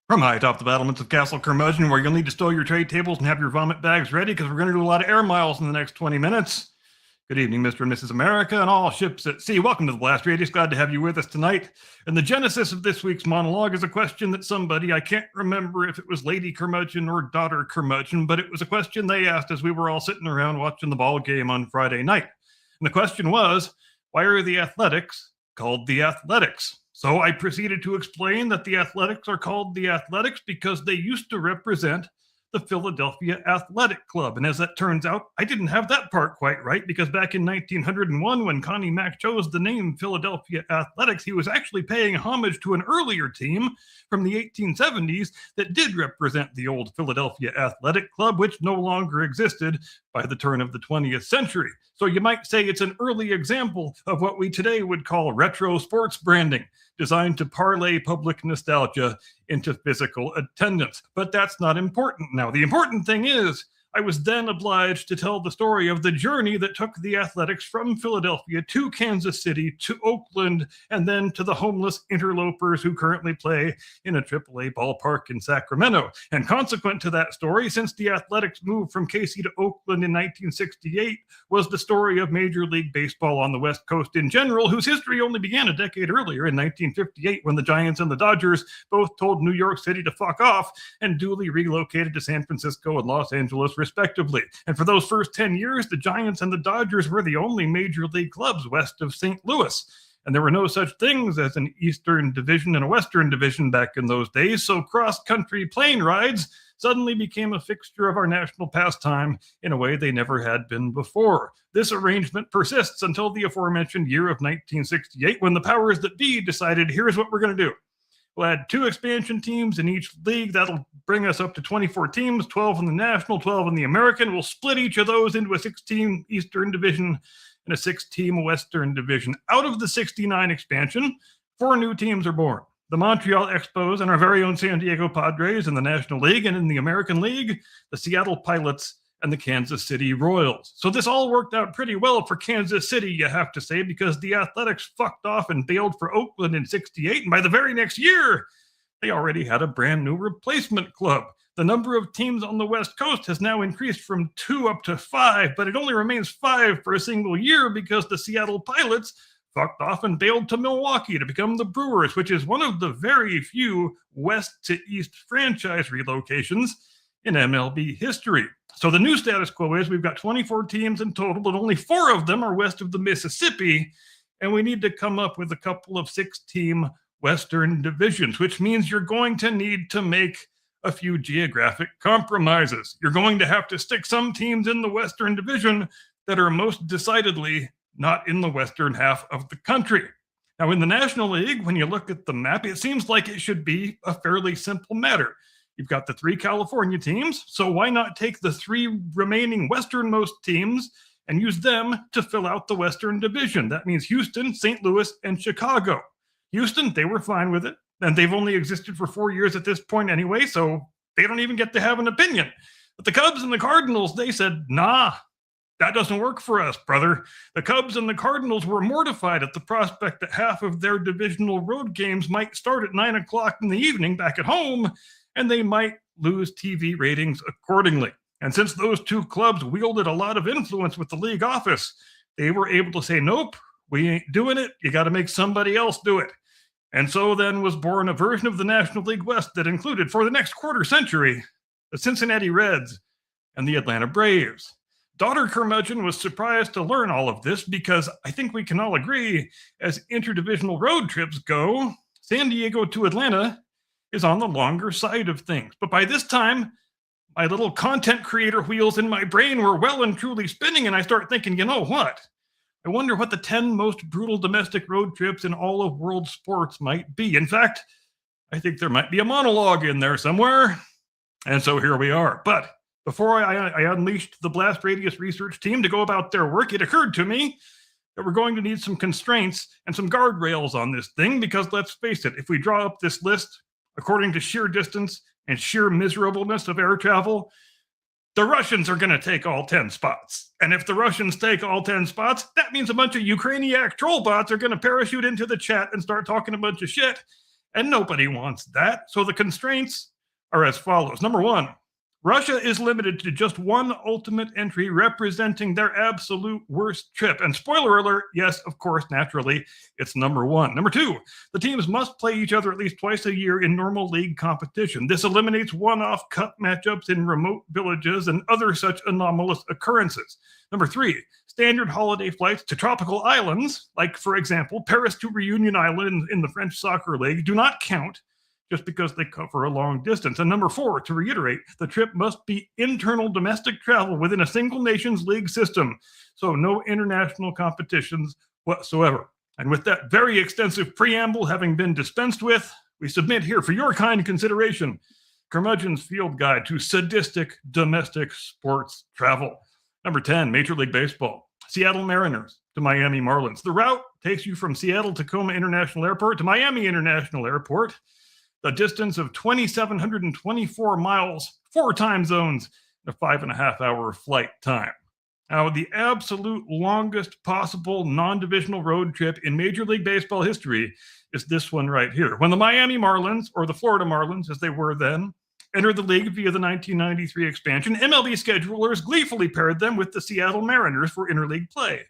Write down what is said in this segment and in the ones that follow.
From high atop the battlements of Castle Curmudgeon, where you'll need to stow your trade tables and have your vomit bags ready because we're going to do a lot of air miles in the next 20 minutes. Good evening, Mr. and Mrs. America and all ships at sea. Welcome to the Blast Radius. Glad to have you with us tonight. And the genesis of this week's monologue is a question that somebody, I can't remember if it was Lady Curmudgeon or Daughter Curmudgeon, but it was a question they asked as we were all sitting around watching the ball game on Friday night. And the question was, why are the Athletics called the Athletics? So I proceeded to explain that the Athletics are called the Athletics because they used to represent the Philadelphia Athletic Club. And as that turns out, I didn't have that part quite right, because back in 1901, when Connie Mack chose the name Philadelphia Athletics, he was actually paying homage to an earlier team from the 1870s that did represent the old Philadelphia Athletic Club, which no longer existed by the turn of the 20th century. So you might say it's an early example of what we today would call retro sports branding, designed to parlay public nostalgia into physical attendance. But that's not important now. The important thing is, I was then obliged to tell the story of the journey that took the Athletics from Philadelphia to Kansas City, to Oakland, and then to the homeless interlopers who currently play in a AAA ballpark in Sacramento. And consequent to that story, since the Athletics moved from KC to Oakland in 1968, was the story of Major League Baseball on the West Coast in general, whose history only began a decade earlier in 1958, when the Giants and the Dodgers both told New York City to fuck off and duly relocated to San Francisco and Los Angeles, respectively. And for those first 10 years, the Giants and the Dodgers were the only major league clubs west of St. Louis. And there were no such things as an Eastern Division and a Western Division back in those days, so cross-country plane rides suddenly became a fixture of our national pastime in a way they never had been before. This arrangement persists until the aforementioned year of 1968, when the powers that be decided, here's what we're going to do. We'll add 2 expansion teams in each league. That'll bring us up to 24 teams, 12 in the National, 12 in the American. We'll split each of those into a 6-team Eastern Division and a 6-team Western Division. Out of the 69 expansion, 4 new teams are born. The Montreal Expos and our very own San Diego Padres in the National League, and in the American League, the Seattle Pilots and the Kansas City Royals. So this all worked out pretty well for Kansas City, you have to say, because the Athletics fucked off and bailed for Oakland in 68, and by the very next year, they already had a brand new replacement club. The number of teams on the West Coast has now increased from 2 up to 5, but it only remains 5 for a single year because the Seattle Pilots fucked off and bailed to Milwaukee to become the Brewers, which is one of the very few west to east franchise relocations in MLB history. So the new status quo is we've got 24 teams in total, but only 4 of them are west of the Mississippi, and we need to come up with a couple of 6-team Western divisions, which means you're going to need to make a few geographic compromises. You're going to have to stick some teams in the Western Division that are most decidedly not in the western half of the country. Now, in the National League, when you look at the map, it seems like it should be a fairly simple matter. You've got the 3 California teams, so why not take the 3 remaining westernmost teams and use them to fill out the Western Division? That means Houston, St. Louis, and Chicago. Houston, they were fine with it, and they've only existed for 4 years at this point anyway, so they don't even get to have an opinion. But the Cubs and the Cardinals, they said, nah, that doesn't work for us, brother. The Cubs and the Cardinals were mortified at the prospect that half of their divisional road games might start at 9 o'clock in the evening back at home, and they might lose TV ratings accordingly. And since those 2 clubs wielded a lot of influence with the league office, they were able to say, nope, we ain't doing it. You got to make somebody else do it. And so then was born a version of the National League West that included, for the next quarter century, the Cincinnati Reds and the Atlanta Braves. Daughter Curmudgeon was surprised to learn all of this because I think we can all agree, as interdivisional road trips go, San Diego to Atlanta is on the longer side of things. But by this time, my little content creator wheels in my brain were well and truly spinning, and I start thinking, you know what? I wonder what the 10 most brutal domestic road trips in all of world sports might be. In fact, I think there might be a monologue in there somewhere. And so here we are. But before I unleashed the Blast Radius research team to go about their work, it occurred to me that we're going to need some constraints and some guardrails on this thing, because let's face it, if we draw up this list according to sheer distance and sheer miserableness of air travel, the Russians are going to take all 10 spots. And if the Russians take all 10 spots, that means a bunch of Ukrainiac troll bots are going to parachute into the chat and start talking a bunch of shit. And nobody wants that. So the constraints are as follows. Number one, Russia is limited to just one ultimate entry representing their absolute worst trip. And spoiler alert, yes, of course, naturally, it's number one. Number two, the teams must play each other at least twice a year in normal league competition. This eliminates one-off cup matchups in remote villages and other such anomalous occurrences. Number three, standard holiday flights to tropical islands, like, for example, Paris to Reunion Island in the French Soccer League, do not count just because they cover a long distance. And number four, to reiterate, the trip must be internal domestic travel within a single nation's league system. So no international competitions whatsoever. And with that very extensive preamble having been dispensed with, we submit here for your kind consideration, Curmudgeon's Field Guide to Sadistic Domestic Sports Travel. Number 10, Major League Baseball. Seattle Mariners to Miami Marlins. The route takes you from Seattle Tacoma International Airport to Miami International Airport. The distance of 2,724 miles, 4 time zones, and a 5.5-hour flight time. Now, the absolute longest possible non-divisional road trip in Major League Baseball history is this one right here. When the Miami Marlins, or the Florida Marlins as they were then, entered the league via the 1993 expansion, MLB schedulers gleefully paired them with the Seattle Mariners for interleague play.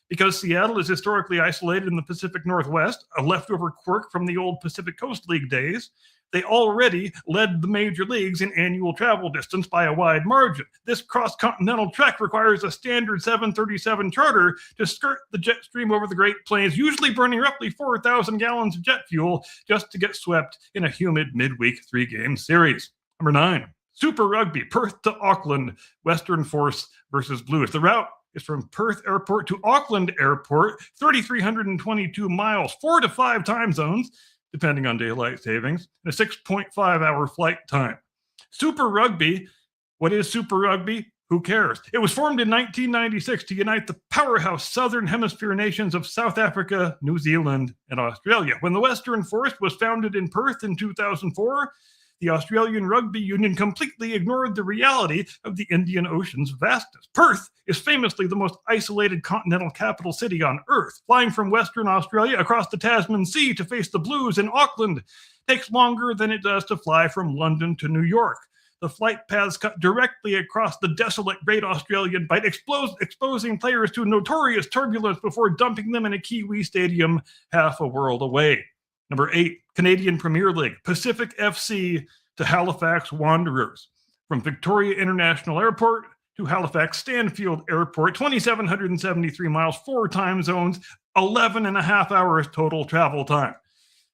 Because Seattle is historically isolated in the Pacific Northwest, a leftover quirk from the old Pacific Coast League days, they already led the major leagues in annual travel distance by a wide margin. This cross-continental trek requires a standard 737 charter to skirt the jet stream over the Great Plains, usually burning roughly 4,000 gallons of jet fuel just to get swept in a humid midweek 3-game series. Number 9, Super Rugby, Perth to Auckland, Western Force versus Blues. The route is from Perth Airport to Auckland Airport, 3,322 miles, 4 to 5 time zones, depending on daylight savings, and a 6.5-hour flight time. Super Rugby, what is Super Rugby? Who cares? It was formed in 1996 to unite the powerhouse Southern Hemisphere nations of South Africa, New Zealand, and Australia. When the Western Force was founded in Perth in 2004, the Australian Rugby Union completely ignored the reality of the Indian Ocean's vastness. Perth is famously the most isolated continental capital city on Earth. Flying from Western Australia across the Tasman Sea to face the Blues in Auckland takes longer than it does to fly from London to New York. The flight paths cut directly across the desolate Great Australian Bight, exposing players to notorious turbulence before dumping them in a Kiwi stadium half a world away. Number 8, Canadian Premier League, Pacific FC to Halifax Wanderers. From Victoria International Airport to Halifax Stanfield Airport, 2,773 miles, 4 time zones, 11.5 hours total travel time.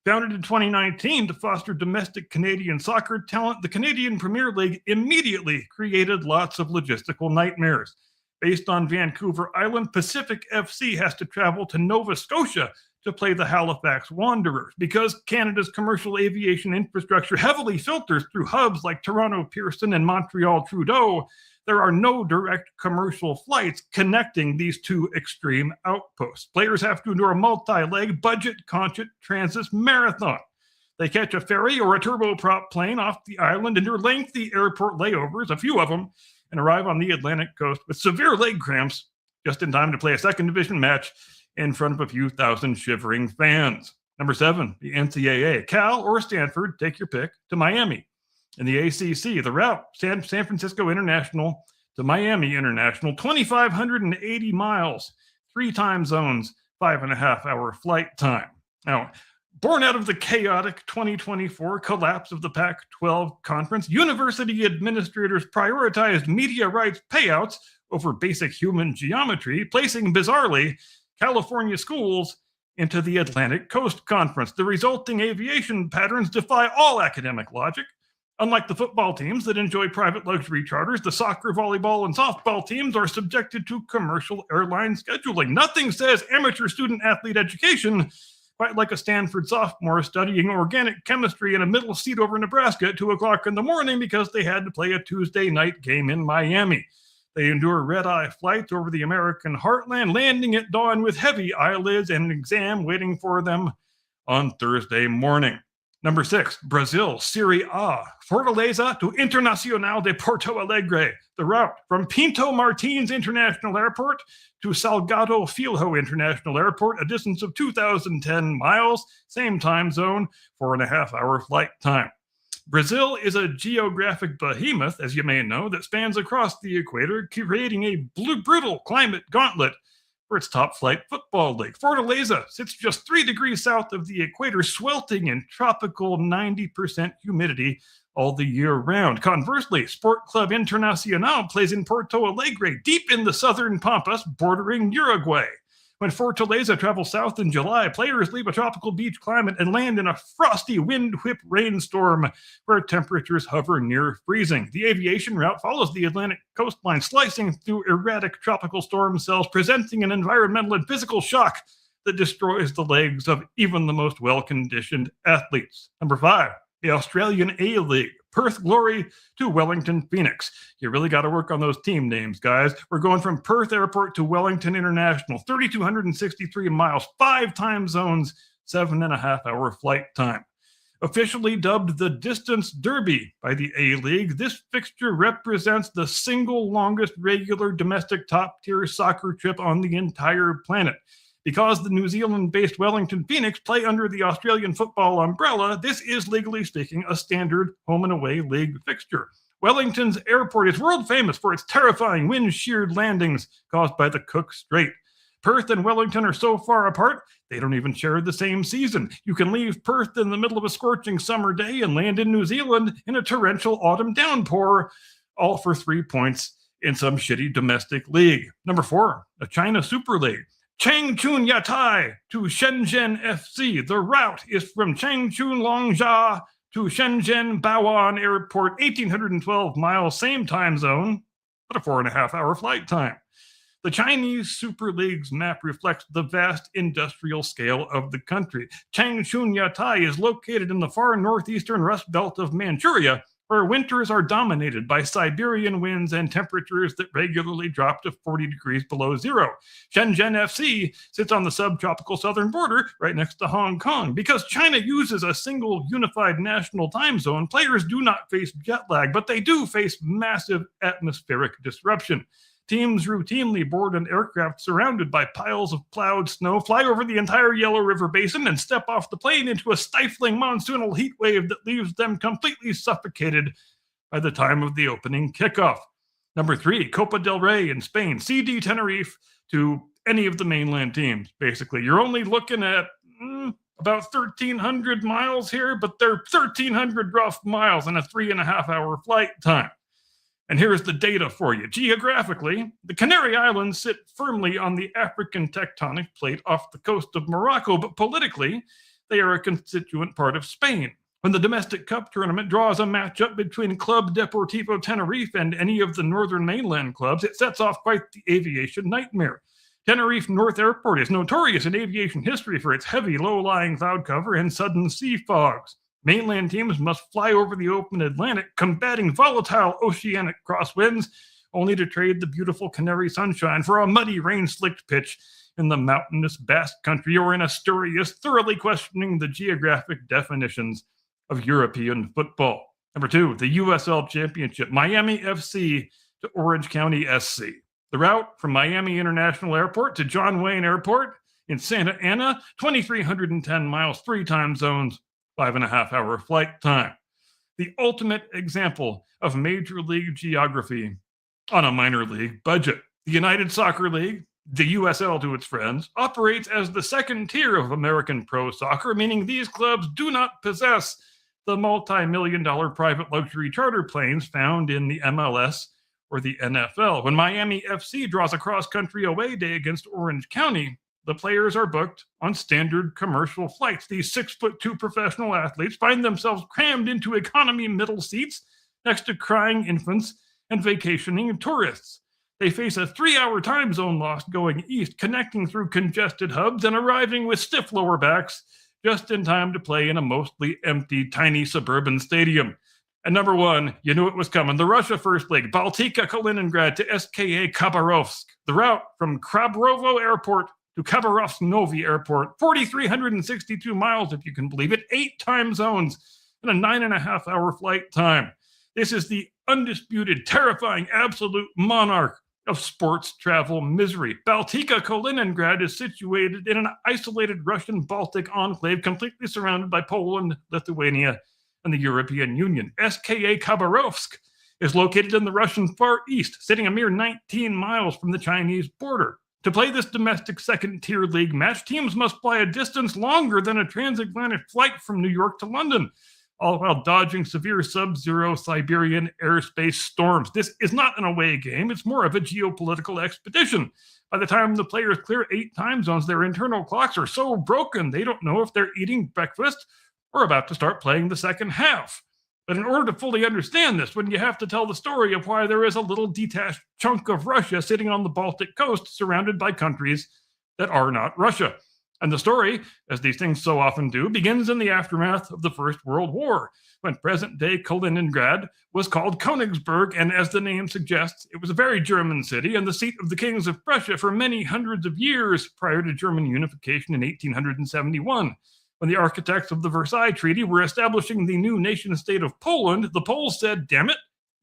Founded in 2019 to foster domestic Canadian soccer talent, the Canadian Premier League immediately created lots of logistical nightmares. Based on Vancouver Island, Pacific FC has to travel to Nova Scotia to play the Halifax Wanderers. Because Canada's commercial aviation infrastructure heavily filters through hubs like Toronto Pearson and Montreal Trudeau, there are no direct commercial flights connecting these two extreme outposts. Players have to endure a multi-leg, budget-conscious transit marathon. They catch a ferry or a turboprop plane off the island, endure lengthy airport layovers, a few of them, and arrive on the Atlantic coast with severe leg cramps just in time to play a second division match in front of a few thousand shivering fans. Number 7, the NCAA. Cal or Stanford, take your pick, to Miami. In the ACC, the route, San Francisco International to Miami International, 2,580 miles, 3 time zones, 5.5-hour flight time. Now, born out of the chaotic 2024 collapse of the Pac-12 conference, university administrators prioritized media rights payouts over basic human geometry, placing, bizarrely, California schools into the Atlantic Coast Conference. The resulting aviation patterns defy all academic logic. Unlike the football teams that enjoy private luxury charters, the soccer, volleyball, and softball teams are subjected to commercial airline scheduling. Nothing says amateur student-athlete education quite like a Stanford sophomore studying organic chemistry in a middle seat over Nebraska at 2 o'clock in the morning because they had to play a Tuesday night game in Miami. They endure red-eye flights over the American heartland, landing at dawn with heavy eyelids and an exam waiting for them on Thursday morning. Number 6, Brazil, Serie A. Fortaleza to Internacional de Porto Alegre. The route from Pinto Martins International Airport to Salgado Filho International Airport, a distance of 2,010 miles, same time zone, 4.5-hour flight time. Brazil is a geographic behemoth, as you may know, that spans across the equator, creating a brutal climate gauntlet for its top-flight football league. Fortaleza sits just 3 degrees south of the equator, sweltering in tropical 90% humidity all the year round. Conversely, Sport Club Internacional plays in Porto Alegre, deep in the southern Pampas, bordering Uruguay. When Fortaleza travels south in July, players leave a tropical beach climate and land in a frosty wind-whipped rainstorm where temperatures hover near freezing. The aviation route follows the Atlantic coastline, slicing through erratic tropical storm cells, presenting an environmental and physical shock that destroys the legs of even the most well-conditioned athletes. Number 5, the Australian A-League. Perth Glory to Wellington Phoenix. You really got to work on those team names, guys. We're going from Perth Airport to Wellington International, 3,263 miles, 5 time zones, 7.5-hour flight time. Officially dubbed the Distance Derby by the A-League, this fixture represents the single longest regular domestic top-tier soccer trip on the entire planet. Because the New Zealand-based Wellington Phoenix play under the Australian football umbrella, this is, legally speaking, a standard home and away league fixture. Wellington's airport is world famous for its terrifying wind-sheared landings caused by the Cook Strait. Perth and Wellington are so far apart, they don't even share the same season. You can leave Perth in the middle of a scorching summer day and land in New Zealand in a torrential autumn downpour, all for 3 points in some shitty domestic league. Number 4, the China Super League. Changchun Yatai to Shenzhen FC. The route is from Changchun Longjia to Shenzhen Baoan Airport, 1,812 miles, same time zone, but a 4.5-hour flight time. The Chinese Super League's map reflects the vast industrial scale of the country. Changchun Yatai is located in the far northeastern Rust Belt of Manchuria, where winters are dominated by Siberian winds and temperatures that regularly drop to 40 degrees below zero. Shenzhen FC sits on the subtropical southern border right next to Hong Kong. Because China uses a single unified national time zone, players do not face jet lag, but they do face massive atmospheric disruption. Teams routinely board an aircraft surrounded by piles of plowed snow, fly over the entire Yellow River Basin, and step off the plane into a stifling monsoonal heat wave that leaves them completely suffocated by the time of the opening kickoff. Number 3, Copa del Rey in Spain. CD Tenerife to any of the mainland teams, basically. You're only looking at about 1,300 miles here, but they're 1,300 rough miles and a 3.5-hour flight time. And here's the data for you. Geographically, the Canary Islands sit firmly on the African tectonic plate off the coast of Morocco, but politically, they are a constituent part of Spain. When the domestic cup tournament draws a matchup between Club Deportivo Tenerife and any of the northern mainland clubs, it sets off quite the aviation nightmare. Tenerife North Airport is notorious in aviation history for its heavy, low-lying cloud cover and sudden sea fogs. Mainland teams must fly over the open Atlantic, combating volatile oceanic crosswinds, only to trade the beautiful Canary sunshine for a muddy, rain-slicked pitch in the mountainous Basque Country or in Asturias, thoroughly questioning the geographic definitions of European football. Number 2, the USL Championship, Miami FC to Orange County SC. The route from Miami International Airport to John Wayne Airport in Santa Ana, 2,310 miles, 3 time zones, 5.5-hour flight time. The ultimate example of major league geography on a minor league budget. The United Soccer League, the USL to its friends, operates as the second tier of American pro soccer, meaning these clubs do not possess the multi-million-dollar private luxury charter planes found in the MLS or the NFL. When Miami FC draws a cross-country away day against Orange County, the players are booked on standard commercial flights. These 6'2" professional athletes find themselves crammed into economy middle seats next to crying infants and vacationing tourists. They face a 3-hour time zone loss going east, connecting through congested hubs and arriving with stiff lower backs just in time to play in a mostly empty, tiny suburban stadium. And number 1, you knew it was coming. The Russia First League, Baltika Kaliningrad to SKA Khabarovsk. The route from Khabrovo Airport to Khabarovsk-Novy Airport, 4,362 miles, if you can believe it, 8 time zones, and a 9.5-hour flight time. This is the undisputed, terrifying, absolute monarch of sports travel misery. Baltika Kaliningrad is situated in an isolated Russian Baltic enclave completely surrounded by Poland, Lithuania, and the European Union. SKA Khabarovsk is located in the Russian Far East, sitting a mere 19 miles from the Chinese border. To play this domestic second-tier league match, teams must fly a distance longer than a transatlantic flight from New York to London, all while dodging severe sub-zero Siberian airspace storms. This is not an away game. It's more of a geopolitical expedition. By the time the players clear 8 time zones, their internal clocks are so broken they don't know if they're eating breakfast or about to start playing the second half. But in order to fully understand this, when you have to tell the story of why there is a little detached chunk of Russia sitting on the Baltic coast surrounded by countries that are not Russia. And the story, as these things so often do, begins in the aftermath of the First World War, when present-day Kaliningrad was called Königsberg, and as the name suggests, it was a very German city and the seat of the kings of Prussia for many hundreds of years prior to German unification in 1871. When the architects of the Versailles Treaty were establishing the new nation-state of Poland, the Poles said, damn it,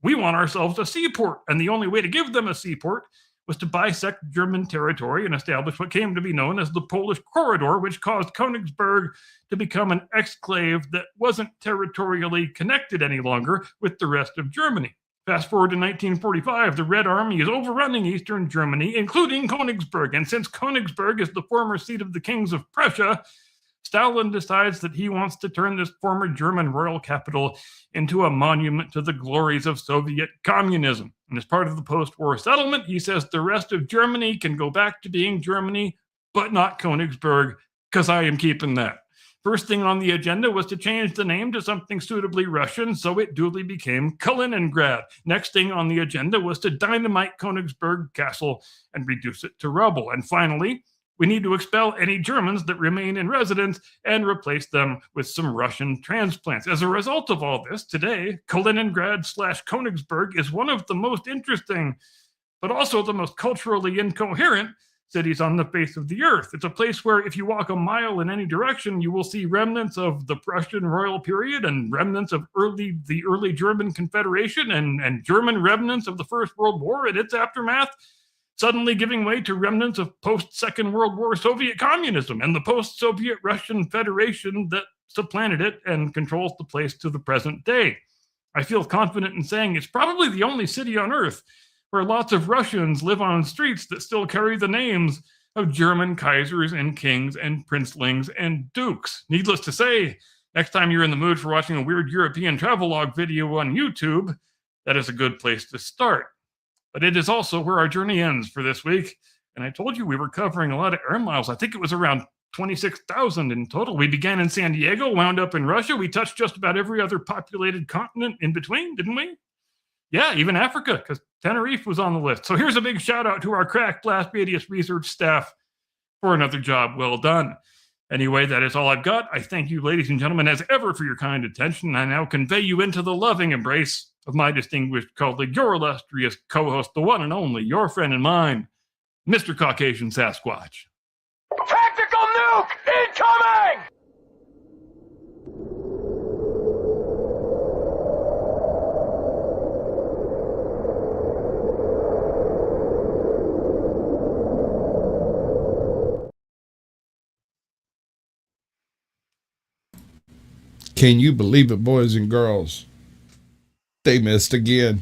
we want ourselves a seaport, and the only way to give them a seaport was to bisect German territory and establish what came to be known as the Polish Corridor, which caused Königsberg to become an exclave that wasn't territorially connected any longer with the rest of Germany. Fast forward to 1945, the Red Army is overrunning eastern Germany, including Königsberg, and since Königsberg is the former seat of the kings of Prussia, Stalin decides that he wants to turn this former German royal capital into a monument to the glories of Soviet communism. And as part of the post-war settlement, he says the rest of Germany can go back to being Germany, but not Königsberg, because I am keeping that. First thing on the agenda was to change the name to something suitably Russian, so it duly became Kaliningrad. Next thing on the agenda was to dynamite Königsberg Castle and reduce it to rubble. And finally, we need to expel any Germans that remain in residence and replace them with some Russian transplants. As a result of all this, today, Kaliningrad/Königsberg is one of the most interesting, but also the most culturally incoherent cities on the face of the earth. It's a place where if you walk a mile in any direction, you will see remnants of the Prussian royal period and remnants of the early German Confederation and German remnants of the First World War and its aftermath, suddenly giving way to remnants of post-Second World War Soviet communism and the post-Soviet Russian Federation that supplanted it and controls the place to the present day. I feel confident in saying it's probably the only city on earth where lots of Russians live on streets that still carry the names of German kaisers and kings and princelings and dukes. Needless to say, next time you're in the mood for watching a weird European travelogue video on YouTube, that is a good place to start. But it is also where our journey ends for this week. And I told you we were covering a lot of air miles. I think it was around 26,000 in total. We began in San Diego, wound up in Russia. We touched just about every other populated continent in between, didn't we? Yeah, even Africa, because Tenerife was on the list. So here's a big shout out to our crack Blast Radius research staff for another job well done. Anyway, that is all I've got. I thank you, ladies and gentlemen, as ever, for your kind attention. I now convey you into the loving embrace of my distinguished colleague, your illustrious co-host, the one and only, your friend and mine, Mr. Caucasian Sasquatch. Tactical nuke incoming! Can you believe it, boys and girls? They missed again.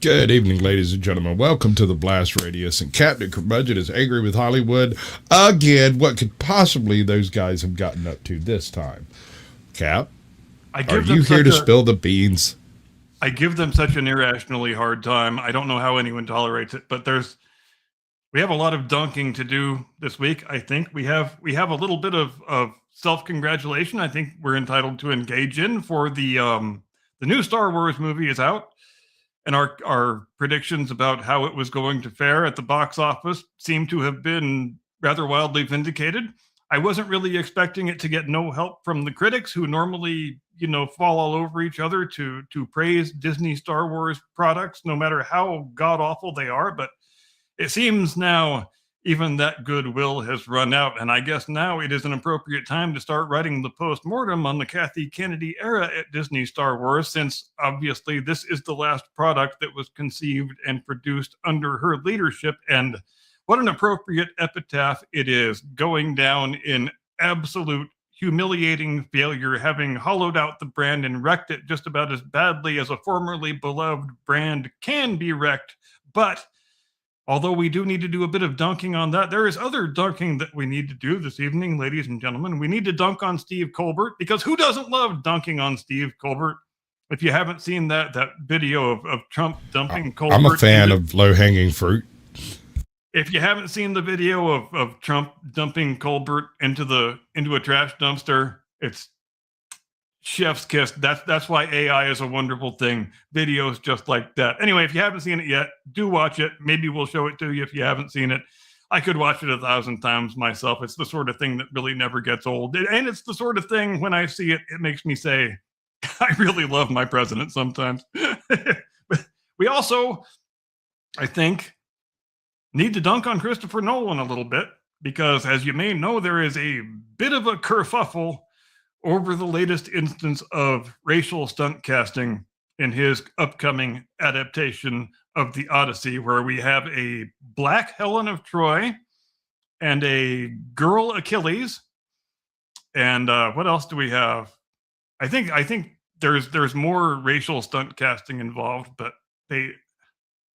Good evening, ladies and gentlemen. Welcome to the Blast Radius. And Captain Curmudgeon is angry with Hollywood again. What could possibly those guys have gotten up to this time? Cap, are you here to spill the beans? I give them such an irrationally hard time. I don't know how anyone tolerates it, but we have a lot of dunking to do this week. I think we have a little bit of self-congratulation. I think we're entitled to engage in for the new Star Wars movie is out. And our predictions about how it was going to fare at the box office seem to have been rather wildly vindicated. I wasn't really expecting it to get no help from the critics, who normally, fall all over each other to praise Disney Star Wars products, no matter how god-awful they are. But it seems now even that goodwill has run out, and I guess now it is an appropriate time to start writing the post-mortem on the Kathy Kennedy era at Disney Star Wars, since obviously this is the last product that was conceived and produced under her leadership. And what an appropriate epitaph it is, going down in absolute humiliating failure, having hollowed out the brand and wrecked it just about as badly as a formerly beloved brand can be wrecked. But although we do need to do a bit of dunking on that, there is other dunking that we need to do this evening, ladies and gentlemen. We need to dunk on Steve Colbert, because who doesn't love dunking on Steve Colbert? If you haven't seen that video of Trump dumping Colbert. I'm a fan of low-hanging fruit. If you haven't seen the video of Trump dumping Colbert into a trash dumpster, it's chef's kiss. That's why AI is a wonderful thing. Videos just like that. Anyway, if you haven't seen it yet, do watch it. Maybe we'll show it to you if you haven't seen it. I could watch it 1,000 times myself. It's the sort of thing that really never gets old. And it's the sort of thing, when I see it, it makes me say, I really love my president sometimes. But we also, I think, need to dunk on Christopher Nolan a little bit, because as you may know, there is a bit of a kerfuffle over the latest instance of racial stunt casting in his upcoming adaptation of The Odyssey, where we have a black Helen of Troy and a girl Achilles. And what else do we have? I think there's more racial stunt casting involved, but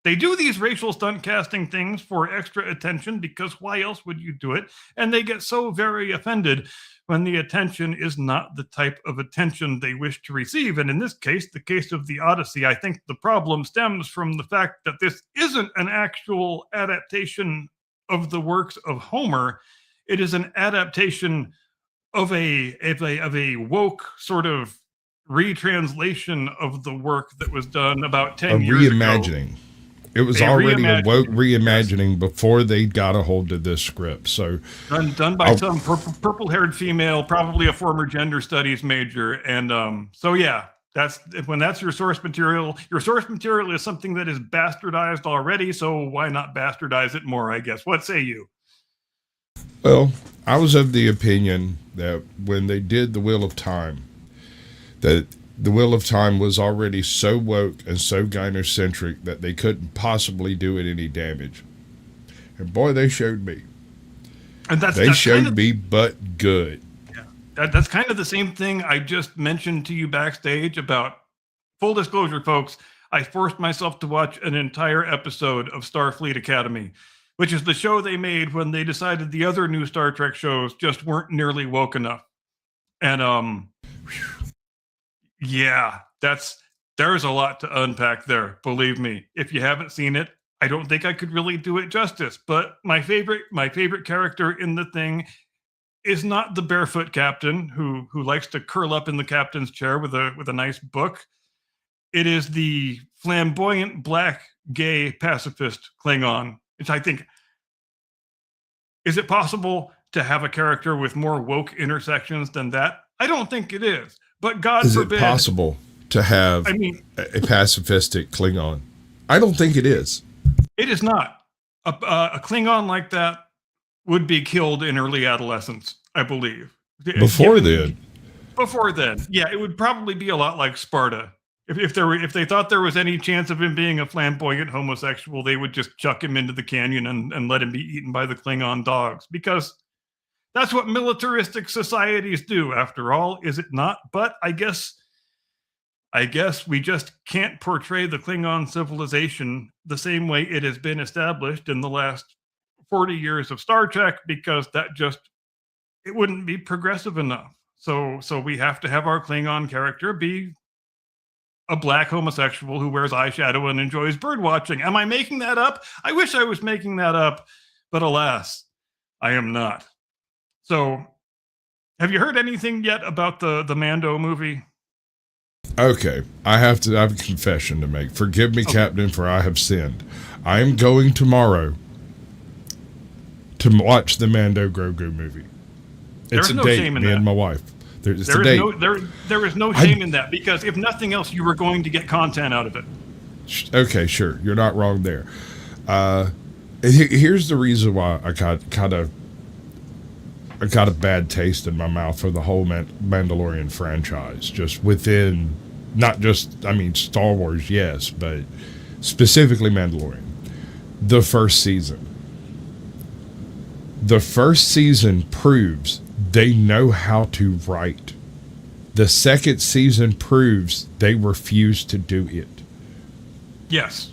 they do these racial stunt casting things for extra attention, because why else would you do it? And they get so very offended when the attention is not the type of attention they wish to receive. And in this case, the case of The Odyssey, I think the problem stems from the fact that this isn't an actual adaptation of the works of Homer. It is an adaptation of a woke sort of retranslation of the work that was done about 10 years ago. Reimagining. It was already a woke reimagining before they got a hold of this script. So done by some purple-haired female, probably a former gender studies major. And so yeah, that's your source material. Your source material is something that is bastardized already, so why not bastardize it more, I guess. What say you? Well, I was of the opinion that when they did The Wheel of Time, that The Wheel of Time was already so woke and so gynocentric that they couldn't possibly do it any damage. And boy, they showed me. And that's showed me, but good. Yeah, that's kind of the same thing I just mentioned to you backstage about. Full disclosure, folks, I forced myself to watch an entire episode of Starfleet Academy, which is the show they made when they decided the other new Star Trek shows just weren't nearly woke enough. And yeah, there's a lot to unpack there. Believe me, if you haven't seen it, I don't think I could really do it justice. But my favorite character in the thing is not the barefoot captain who likes to curl up in the captain's chair with a nice book. It is the flamboyant black gay pacifist Klingon, which I think, is it possible to have a character with more woke intersections than that? I don't think it is. But God forbid. Is it possible to have a pacifistic Klingon? I don't think it is. It is not. A Klingon like that would be killed in early adolescence, I believe. Before then, yeah, it would probably be a lot like Sparta. If they thought there was any chance of him being a flamboyant homosexual, they would just chuck him into the canyon and let him be eaten by the Klingon dogs, because that's what militaristic societies do, after all, is it not? But I guess I guess we just can't portray the Klingon civilization the same way it has been established in the last 40 years of Star Trek, because it wouldn't be progressive enough. So we have to have our Klingon character be a black homosexual who wears eyeshadow and enjoys bird watching. Am I making that up? I wish I was making that up, but alas, I am not. So, have you heard anything yet about the Mando movie? Okay, I have a confession to make. Forgive me, Captain, for I have sinned. I am going tomorrow to watch the Mando Grogu movie. It's a date, me and my wife. It's a date. There is no shame in that, because if nothing else, you were going to get content out of it. Okay, sure. You're not wrong there. Here's the reason why I got a bad taste in my mouth for the whole Mandalorian franchise. Just within, not just, Star Wars, yes, but specifically Mandalorian. The first season. The first season proves they know how to write. The second season proves they refuse to do it. Yes.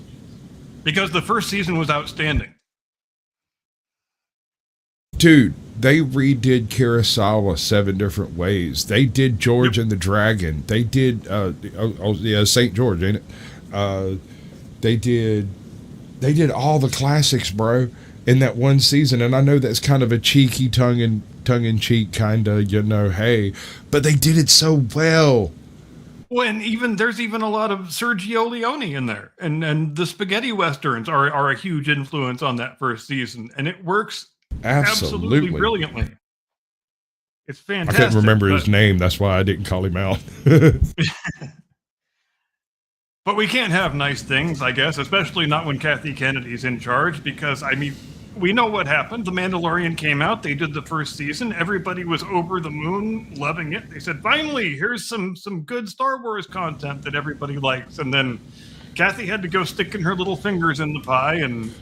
Because the first season was outstanding. Dude, they redid Kurosawa 7 different ways. They did George and the Dragon. They did, St. George, ain't it? They did all the classics, bro, in that one season. And I know that's kind of a cheeky tongue-in-cheek kind of, hey, but they did it so well. Well, and there's even a lot of Sergio Leone in there, and the spaghetti westerns are a huge influence on that first season, and it works absolutely brilliantly. It's fantastic. I couldn't remember his name, that's why I didn't call him out. But we can't have nice things, I guess, especially not when Kathy Kennedy's in charge, because we know what happened. The Mandalorian came out. They did the first season. Everybody was over the moon, loving it. They said, finally, here's some good Star Wars content that everybody likes. And then Kathy had to go sticking her little fingers in the pie, and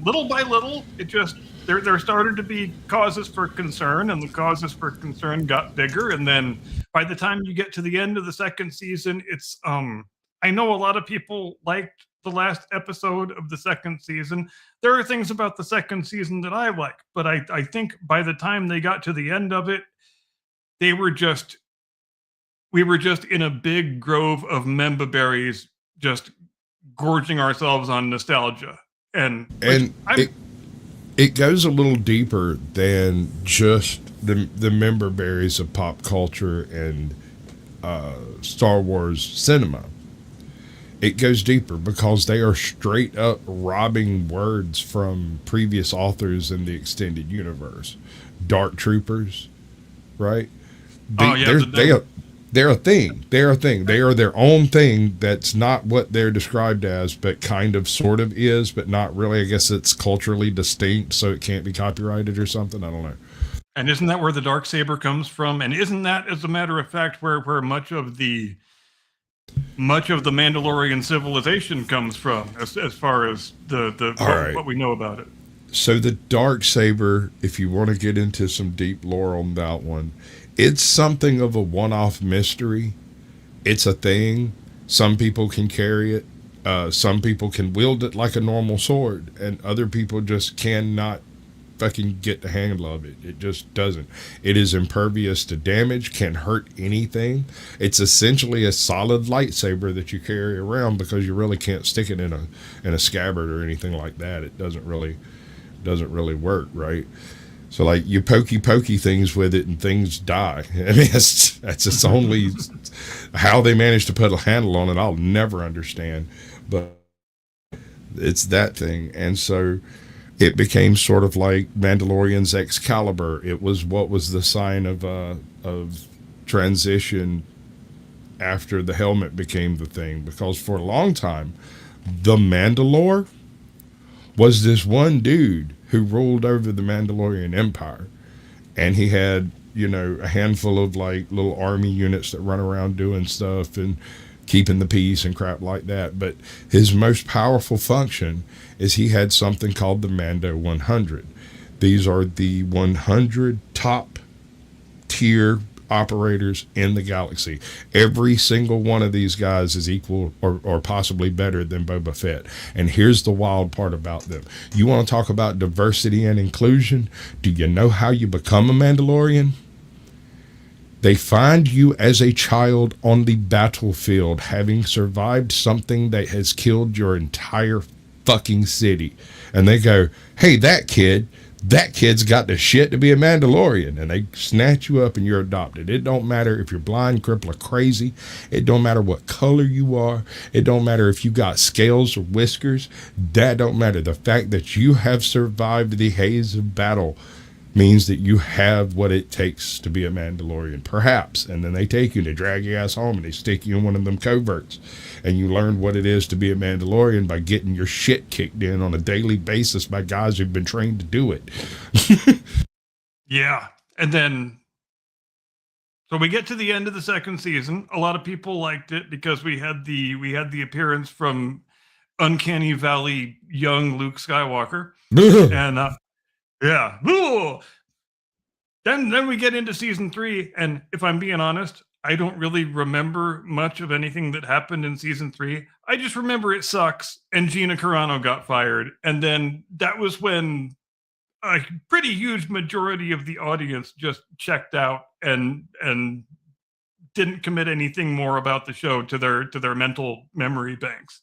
little by little, it just, there started to be causes for concern, and the causes for concern got bigger. And then by the time you get to the end of the second season, it's, I know a lot of people liked the last episode of the second season. There are things about the second season that I like, but I think by the time they got to the end of it, we were just in a big grove of memba berries, just gorging ourselves on nostalgia. It goes a little deeper than just the member berries of pop culture and Star Wars cinema. It goes deeper because they are straight up robbing words from previous authors in the extended universe. Dark Troopers, right? They're a thing. They're a thing. They are their own thing. That's not what they're described as, but kind of sort of is, but not really. I guess it's culturally distinct, so it can't be copyrighted or something. I don't know. And isn't that where the Darksaber comes from? And isn't that, as a matter of fact, where much of the Mandalorian civilization comes from, as far as what we know about it? So the Darksaber, if you want to get into some deep lore on that one, it's something of a one-off mystery. It's a thing. Some people can carry it. Some people can wield it like a normal sword, and other people just cannot fucking get the handle of it. It just doesn't. It is impervious to damage, can hurt anything. It's essentially a solid lightsaber that you carry around because you really can't stick it in a scabbard or anything like that. It doesn't really work, right? So like you pokey things with it and things die. I mean, that's just only how they managed to put a handle on it. I'll never understand, but it's that thing. And so it became sort of like Mandalorian's Excalibur. It was what was the sign of transition after the helmet became the thing, because for a long time, the Mandalore was this one dude who ruled over the Mandalorian Empire, and he had, a handful of like little army units that run around doing stuff and keeping the peace and crap like that. But his most powerful function is he had something called the Mando 100. These are the 100 top tier operators in the galaxy. Every single one of these guys is equal or possibly better than Boba Fett. And here's the wild part about them. You want to talk about diversity and inclusion? Do you know how you become a Mandalorian? They find you as a child on the battlefield, having survived something that has killed your entire fucking city. And they go, hey, that kid's got the shit to be a Mandalorian. And they snatch you up and you're adopted. It don't matter if you're blind, crippled, or crazy. It don't matter what color you are. It don't matter if you got scales or whiskers. That don't matter. The fact that you have survived the haze of battle means that you have what it takes to be a Mandalorian, perhaps. And then they take you, they drag your ass home, and they stick you in one of them coverts. And you learn what it is to be a Mandalorian by getting your shit kicked in on a daily basis by guys who've been trained to do it. Yeah. And then, so we get to the end of the second season. A lot of people liked it because we had the appearance from Uncanny Valley young Luke Skywalker. And yeah. Ooh. Then we get into season 3, and if I'm being honest, I don't really remember much of anything that happened in season 3. I just remember it sucks, and Gina Carano got fired, and then that was when a pretty huge majority of the audience just checked out and didn't commit anything more about the show to their mental memory banks.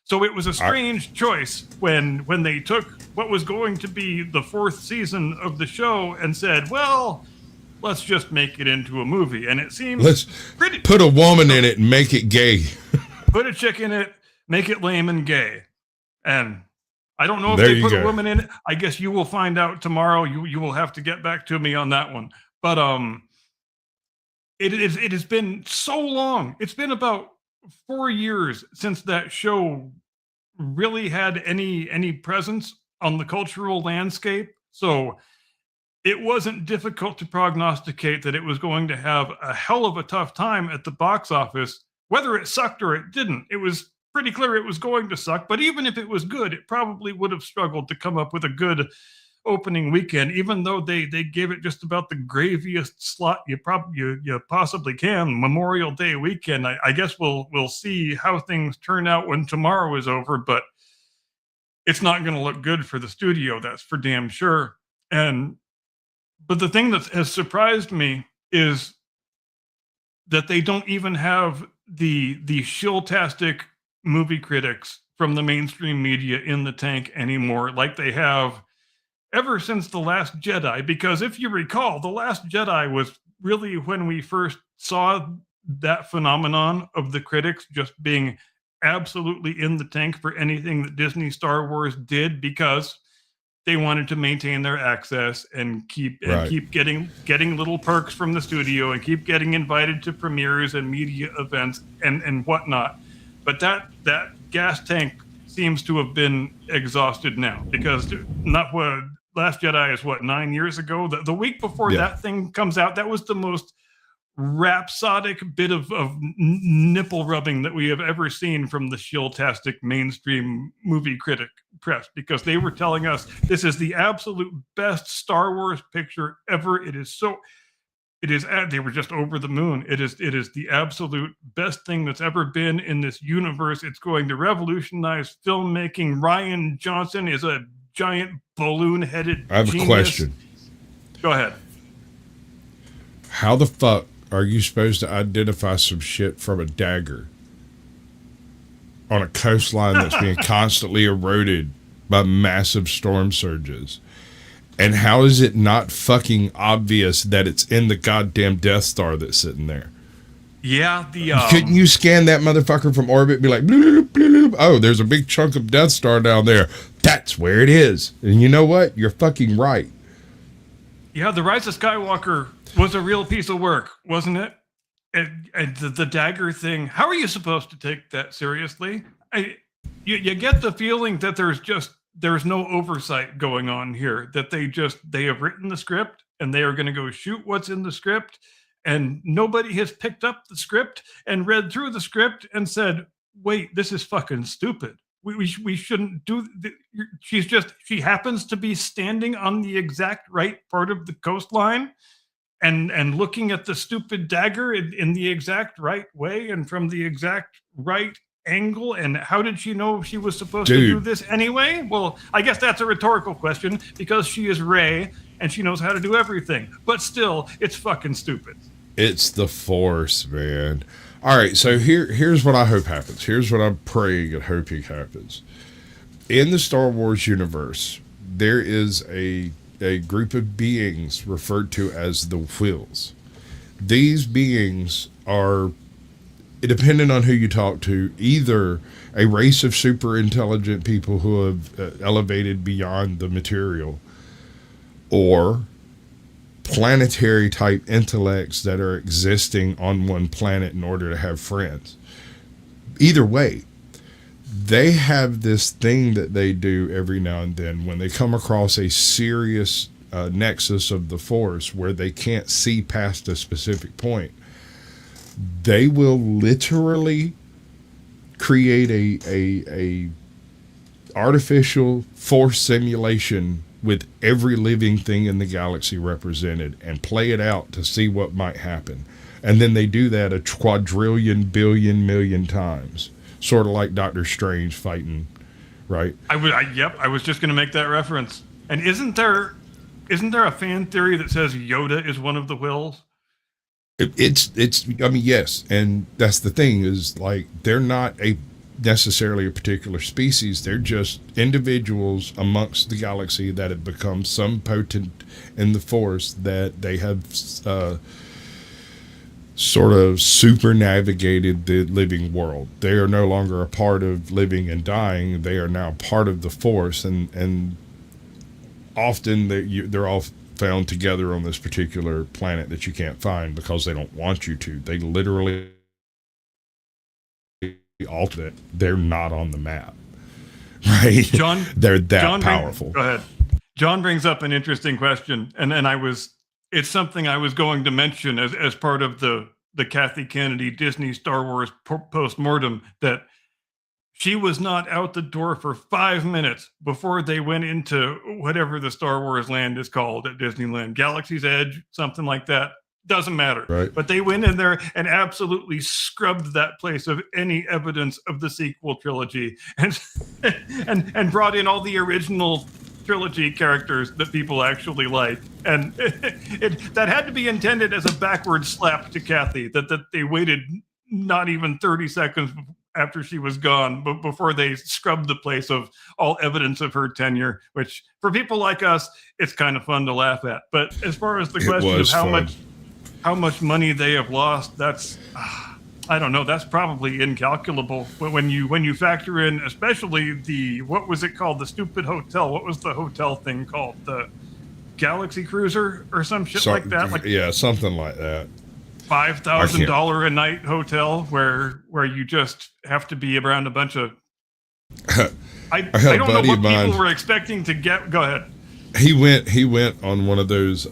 So it was a strange choice when they took what was going to be the 4th season of the show and said, well, let's just make it into a movie. And it seems put a woman in it and make it gay. Put a chick in it, make it lame and gay. And I don't know if they put a woman in it. I guess you will find out tomorrow. You will have to get back to me on that one. But it has been so long. It's been about 4 years since that show really had any presence on the cultural landscape. So it wasn't difficult to prognosticate that it was going to have a hell of a tough time at the box office, whether it sucked or it didn't. It was pretty clear it was going to suck, but even if it was good, it probably would have struggled to come up with a good opening weekend, even though they gave it just about the graviest slot you possibly can. Memorial Day weekend. I guess we'll see how things turn out when tomorrow is over, but it's not going to look good for the studio. That's for damn sure. But the thing that has surprised me is that they don't even have the shilltastic movie critics from the mainstream media in the tank anymore, like they have ever since The Last Jedi. Because if you recall, The Last Jedi was really when we first saw that phenomenon of the critics just being absolutely in the tank for anything that Disney Star Wars did, because they wanted to maintain their access and keep getting little perks from the studio and keep getting invited to premieres and media events and whatnot. But that gas tank seems to have been exhausted now, because Last Jedi is 9 years ago. The week before that thing comes out, that was the most rhapsodic bit of nipple rubbing that we have ever seen from the shilltastic mainstream movie critic press, because they were telling us this is the absolute best Star Wars picture ever. They were just over the moon. It is the absolute best thing that's ever been in this universe. It's going to revolutionize filmmaking. Rian Johnson is a giant balloon-headed I have genius. a question. Go ahead. How the fuck are you supposed to identify some shit from a dagger on a coastline that's being constantly eroded by massive storm surges? And how is it not fucking obvious that it's in the goddamn Death Star that's sitting there? Yeah, couldn't you scan that motherfucker from orbit and be like, bloop, bloop, bloop, oh, there's a big chunk of Death Star down there. That's where it is. And you know what? You're fucking right. Yeah, The Rise of Skywalker was a real piece of work, wasn't it? And the dagger thing, how are you supposed to take that seriously? You get the feeling that there's no oversight going on here, that they have written the script and they are going to go shoot what's in the script, and nobody has picked up the script and read through the script and said, wait, this is fucking stupid. We shouldn't do she happens to be standing on the exact right part of the coastline, and looking at the stupid dagger in the exact right way and from the exact right angle. And how did she know she was supposed to do this anyway? Well, I guess that's a rhetorical question because she is Rey and she knows how to do everything. But still, it's fucking stupid. It's the Force, man. All right, so here's what I hope happens. Here's what I'm praying and hoping happens. In the Star Wars universe, there is a group of beings referred to as the Whills. These beings are, depending on who you talk to, either a race of super intelligent people who have elevated beyond the material, or planetary type intellects that are existing on one planet in order to have friends. Either way, they have this thing that they do every now and then when they come across a serious nexus of the Force where they can't see past a specific point. They will literally create a artificial Force simulation with every living thing in the galaxy represented and play it out to see what might happen. And then they do that a quadrillion, billion, million times. Sort of like Doctor Strange fighting, right? I was just going to make that reference. And isn't there a fan theory that says Yoda is one of the Whills? It's I mean, yes. And that's the thing is, like, they're not necessarily a particular species. They're just individuals amongst the galaxy that have become some potent in the Force that they have sort of super navigated the living world. They are no longer a part of living and dying. They are now part of the Force, and often they're all found together on this particular planet that you can't find because they don't want you to. They literally alter it. They're not on the map, right? John, they're that powerful. Go ahead. John brings up an interesting question, and it's something I was going to mention as part of the Kathy Kennedy Disney Star Wars post-mortem, that she was not out the door for 5 minutes before they went into whatever the Star Wars land is called at Disneyland, Galaxy's Edge, something like that. Doesn't matter. Right. But they went in there and absolutely scrubbed that place of any evidence of the sequel trilogy and brought in all the original trilogy characters that people actually like. And that had to be intended as a backward slap to Kathy, that they waited not even 30 seconds after she was gone but before they scrubbed the place of all evidence of her tenure, which for people like us, it's kind of fun to laugh at. But as far as the question of how much money they have lost, that's I don't know, that's probably incalculable. But when you factor in, especially what was it called, the stupid hotel, what was the hotel thing called, the Galaxy Cruiser or some shit like that, like something like that, $5,000 a night hotel where you just have to be around a bunch of I don't know what people were expecting to get. Go ahead. He went on one of those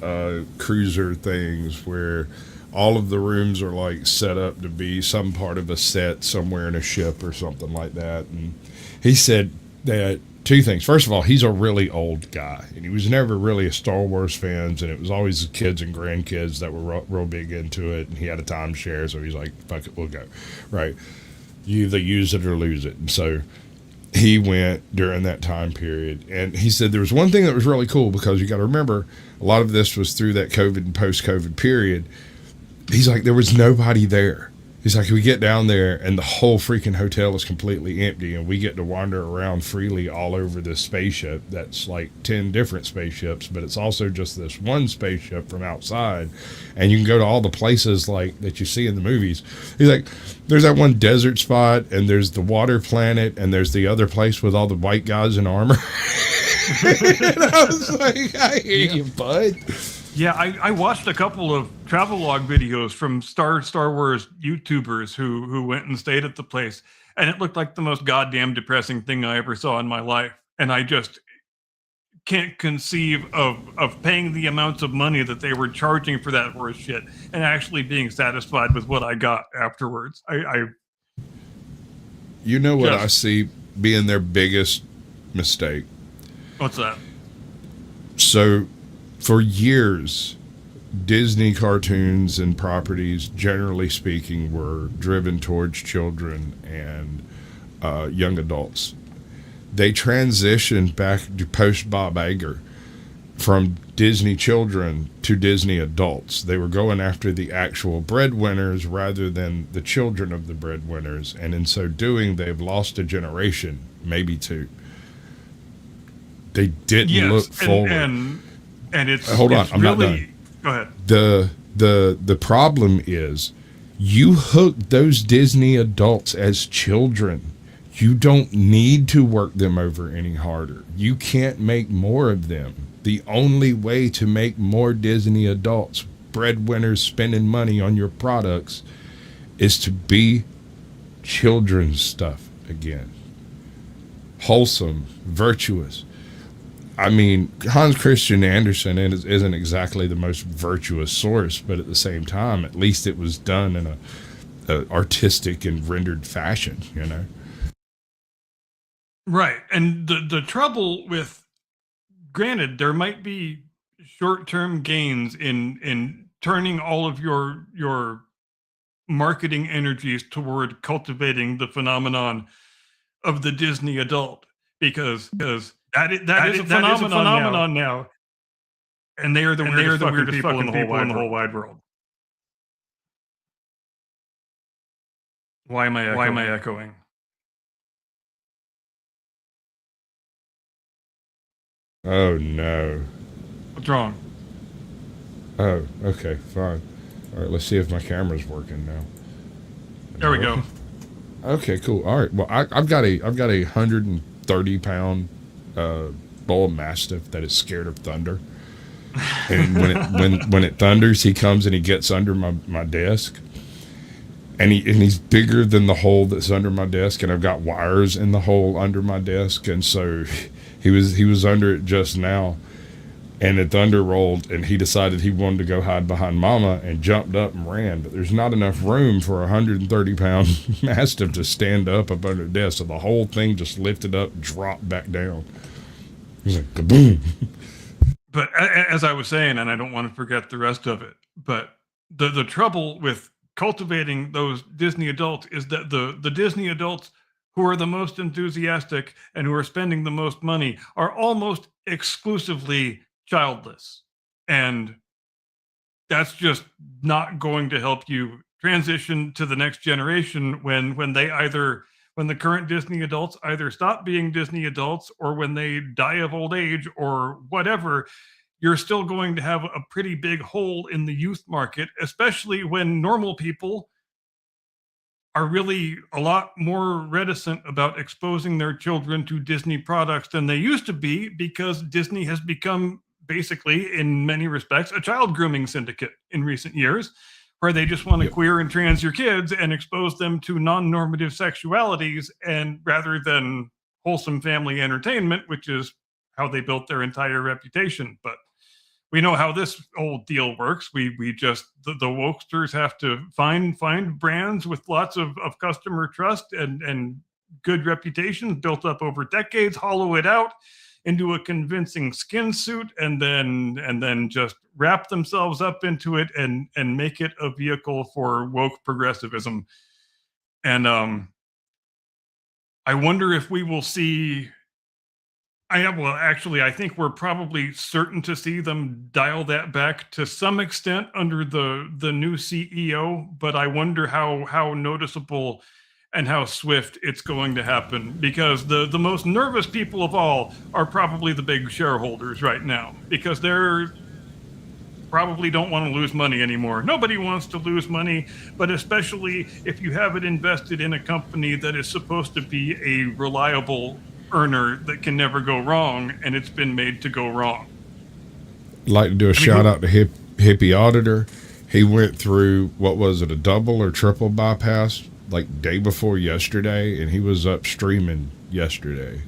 cruiser things where all of the rooms are like set up to be some part of a set somewhere in a ship or something like that. And he said that two things. First of all, he's a really old guy, and he was never really a Star Wars fan, and it was always the kids and grandkids that were real big into it. And he had a timeshare, so he's like, "Fuck it, we'll go." Right? You either use it or lose it, and so he went during that time period. And he said there was one thing that was really cool, because you got to remember a lot of this was through that COVID and post-COVID period. He's like, there was nobody there. He's like, we get down there and the whole freaking hotel is completely empty, and we get to wander around freely all over this spaceship that's like 10 different spaceships, but it's also just this one spaceship from outside, and you can go to all the places like that you see in the movies. He's like, there's that one desert spot, and there's the water planet, and there's the other place with all the white guys in armor. And I was like, I hear you, bud. Yeah, I watched a couple of travelogue videos from Star Wars YouTubers who went and stayed at the place, and it looked like the most goddamn depressing thing I ever saw in my life. And I just can't conceive of paying the amounts of money that they were charging for that horse shit and actually being satisfied with what I got afterwards. You know what I see being their biggest mistake? What's that? So for years, Disney cartoons and properties, generally speaking, were driven towards children and young adults. They transitioned back to post Bob Iger from Disney children to Disney adults. They were going after the actual breadwinners rather than the children of the breadwinners, and in so doing, they've lost a generation, maybe two. They didn't look forward. And it's hold on, it's I'm really, not done. Go ahead. The problem is you hook those Disney adults as children. You don't need to work them over any harder. You can't make more of them. The only way to make more Disney adults, breadwinners spending money on your products, is to be children's stuff again. Wholesome, virtuous. I mean, Hans Christian Andersen isn't exactly the most virtuous source, but at the same time, at least it was done in a artistic and rendered fashion, you know? Right. And the trouble with, granted, there might be short-term gains in turning all of your marketing energies toward cultivating the phenomenon of the Disney adult, because that is a phenomenon now. And they are the weirdest people in the whole wide world. Why am I echoing? Oh, no. What's wrong? Oh, okay, fine. All right, let's see if my camera's working now. There we go. Okay, cool. All right. Well, I've got a 130-pound bull mastiff that is scared of thunder. And when it thunders, he comes and he gets under my desk. And he's bigger than the hole that's under my desk, and I've got wires in the hole under my desk, and so he was under it just now, and the thunder rolled, and he decided he wanted to go hide behind Mama and jumped up and ran. But there's not enough room for a 130-pound mastiff to stand up under the desk, so the whole thing just lifted up, dropped back down. It was like kaboom. But as I was saying, and I don't want to forget the rest of it, but the trouble with cultivating those Disney adults is that the Disney adults who are the most enthusiastic and who are spending the most money are almost exclusively childless. And that's just not going to help you transition to the next generation when the current Disney adults either stop being Disney adults, or when they die of old age or whatever. You're still going to have a pretty big hole in the youth market, especially when normal people are really a lot more reticent about exposing their children to Disney products than they used to be, because Disney has become basically, in many respects, a child grooming syndicate in recent years, where they just want to queer and trans your kids and expose them to non-normative sexualities, and rather than wholesome family entertainment, which is how they built their entire reputation. But we know how this old deal works. We just, the wokesters have to find brands with lots of customer trust and good reputations built up over decades, hollow it out into a convincing skin suit, and then just wrap themselves up into it and make it a vehicle for woke progressivism. And I wonder if we will see. I think we're probably certain to see them dial that back to some extent under the new CEO, but I wonder how noticeable and how swift it's going to happen, because the most nervous people of all are probably the big shareholders right now, because they're probably don't want to lose money anymore. Nobody wants to lose money, but especially if you have it invested in a company that is supposed to be a reliable earner that can never go wrong, and it's been made to go wrong. I'd like to do a shout out to Hippie Auditor. He went through, what was it, a double or triple bypass like day before yesterday, and he was up streaming yesterday.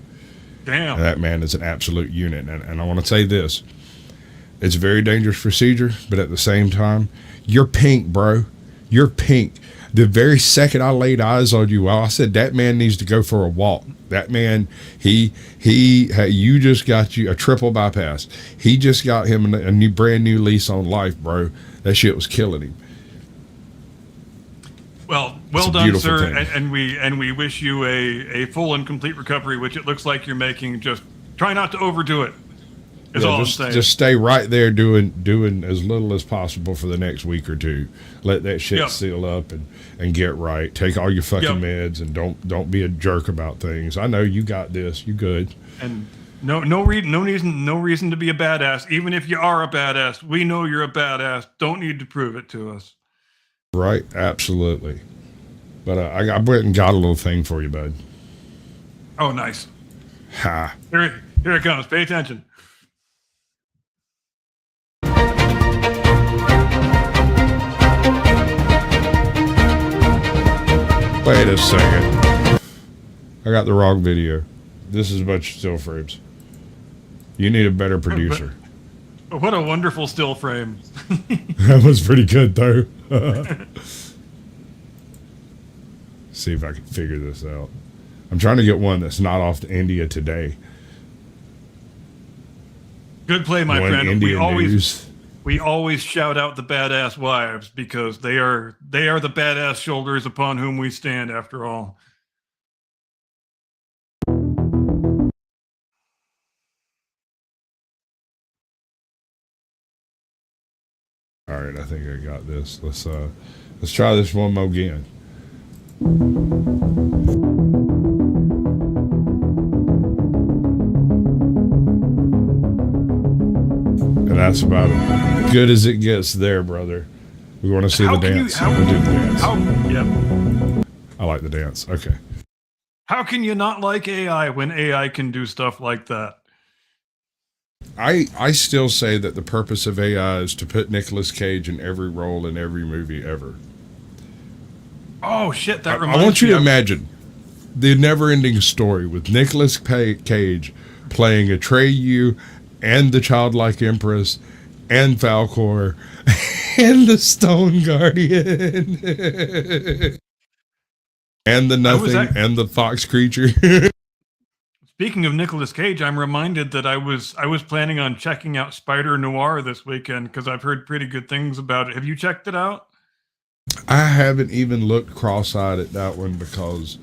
Damn. And that man is an absolute unit. And I want to say this. It's a very dangerous procedure, but at the same time, you're pink, bro. You're pink. The very second I laid eyes on you, I said that man needs to go for a walk. That man, you just got you a triple bypass. He just got him a brand new lease on life, bro. That shit was killing him. Well done, sir, and we wish you a full and complete recovery, which it looks like you're making. Just try not to overdo it. Is all I'm saying. Just stay right there doing as little as possible for the next week or two. Let that shit seal up and get right. Take all your fucking meds and don't be a jerk about things. I know you got this. You good. And no reason to be a badass. Even if you are a badass, we know you're a badass. Don't need to prove it to us. Right, absolutely. But I went and got a little thing for you, bud. Oh, nice. Ha. Here it comes. Pay attention. Wait a second. I got the wrong video. This is a bunch of still frames. You need a better producer. What a wonderful still frame. That was pretty good, though. See if I can figure this out. I'm trying to get one that's not off to India Today. Good play, my friend. News. We always shout out the badass wives because they are the badass shoulders upon whom we stand, after all. All right, I think I got this. Let's try this one more again. And that's about as good as it gets there, brother. We want to see the dance. We'll do the dance. Yep. I like the dance. Okay. How can you not like AI when AI can do stuff like that? I still say that the purpose of AI is to put Nicolas Cage in every role in every movie ever. Oh, shit, that reminds me. I want you to imagine the never-ending story with Nicolas Cage playing Atreyu and the Childlike Empress and Falcor and the Stone Guardian and the Nothing and the Fox Creature. Speaking of Nicolas Cage, I'm reminded that I was planning on checking out Spider Noir this weekend because I've heard pretty good things about it. Have you checked it out? I haven't even looked cross-eyed at that one because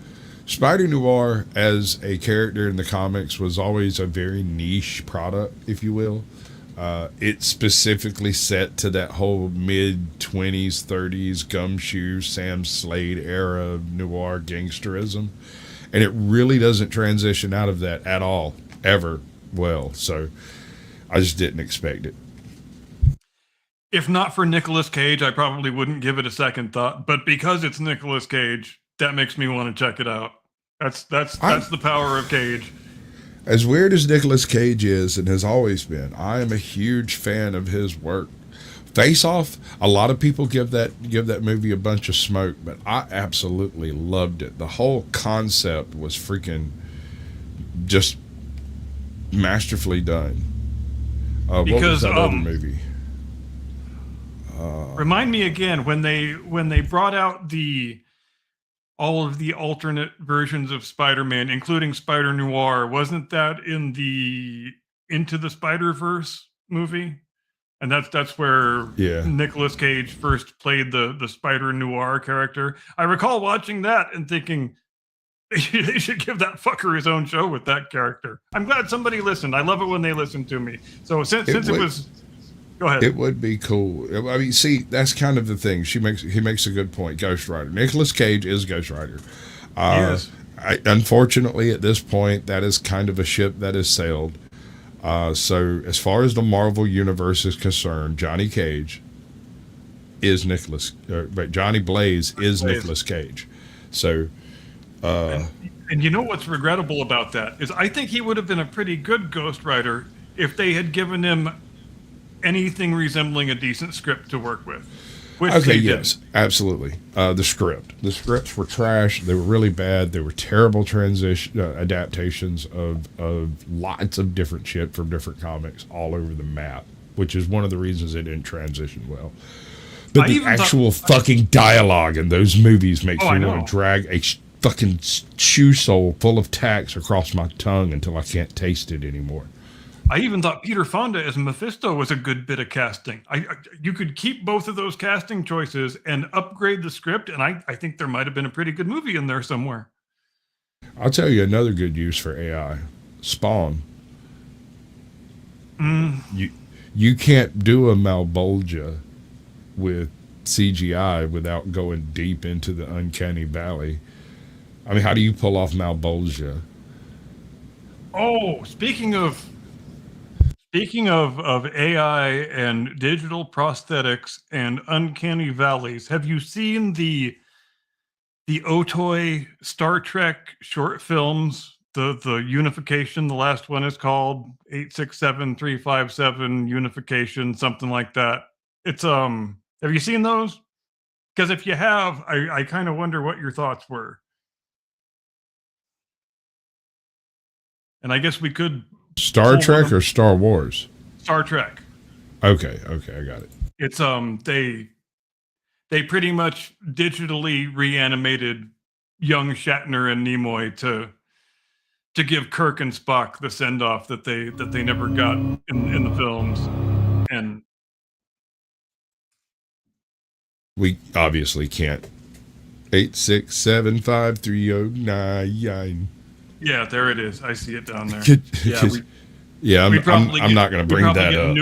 Spider Noir as a character in the comics was always a very niche product, if you will. It's specifically set to that whole mid-20s, 30s gumshoe Sam Slade era of noir gangsterism. And it really doesn't transition out of that at all, ever well. So I just didn't expect it. If not for Nicolas Cage, I probably wouldn't give it a second thought. But because it's Nicolas Cage, that makes me want to check it out. That's the power of Cage. As weird as Nicolas Cage is and has always been, I am a huge fan of his work. Face Off, a lot of people give that movie a bunch of smoke, but I absolutely loved it. The whole concept was freaking just masterfully done. What was that other movie? Remind me again when they brought out all of the alternate versions of Spider-Man, including Spider Noir. Wasn't that in the Into the Spider-Verse movie? And that's where Nicolas Cage first played the Spider Noir character. I recall watching that and thinking they should give that fucker his own show with that character. I'm glad somebody listened. I love it when they listen to me. So since it was, go ahead. It would be cool. I mean, see, that's kind of the thing. He makes a good point. Ghost Rider. Nicolas Cage is Ghost Rider. Yes. Unfortunately, at this point, that is kind of a ship that has sailed. So as far as the Marvel Universe is concerned, Johnny Cage is Johnny Blaze is Nicolas Cage. So, and you know what's regrettable about that is I think he would have been a pretty good Ghost Rider if they had given him anything resembling a decent script to work with. Okay, yes, absolutely. The scripts were trash. They were really bad. They were terrible adaptations of lots of different shit from different comics all over the map, which is one of the reasons they didn't transition well. But I the even thought- actual fucking dialogue in those movies makes Oh, I me want know. to drag a fucking shoe sole full of tacks across my tongue until I can't taste it anymore. I even thought Peter Fonda as Mephisto was a good bit of casting. You could keep both of those casting choices and upgrade the script, and I think there might have been a pretty good movie in there somewhere. I'll tell you another good use for AI. Spawn. You can't do a Malbolgia with CGI without going deep into the uncanny valley. I mean, how do you pull off Malbolgia? Oh, speaking of AI and digital prosthetics and uncanny valleys, have you seen the Otoy Star Trek short films? The unification, the last one is called 867357 unification, something like that. It's have you seen those? Because if you have, I kind of wonder what your thoughts were. And I guess we could Star Trek or Star Wars? Star Trek. Okay, I got it. It's they pretty much digitally reanimated young Shatner and Nimoy to give Kirk and Spock the send off that they never got in the films. And We obviously can't. 8675309. yeah, there it is. I see it down there. Yeah, we'd probably I'm not going to bring that up.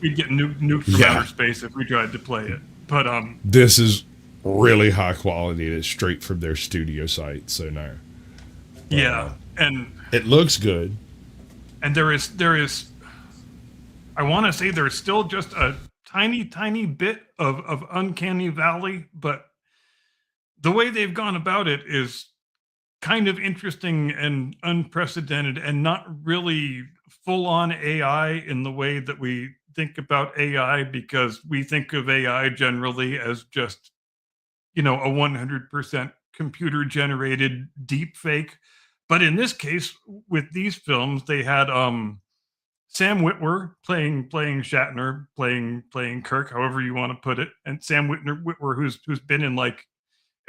We'd get nuked from Yeah. outer space if we tried to play it. But This is really high quality. It's straight from their studio site. So no. yeah, and It looks good. and there is I want to say there's still just a tiny bit of uncanny valley, but the way they've gone about it is kind of interesting and unprecedented and not really full on AI in the way that we think about AI, because we think of AI generally as just, a 100% computer generated deep fake. But in this case, with these films, they had Sam Witwer playing Shatner, playing Kirk, however you want to put it, and Sam Witwer who's been in like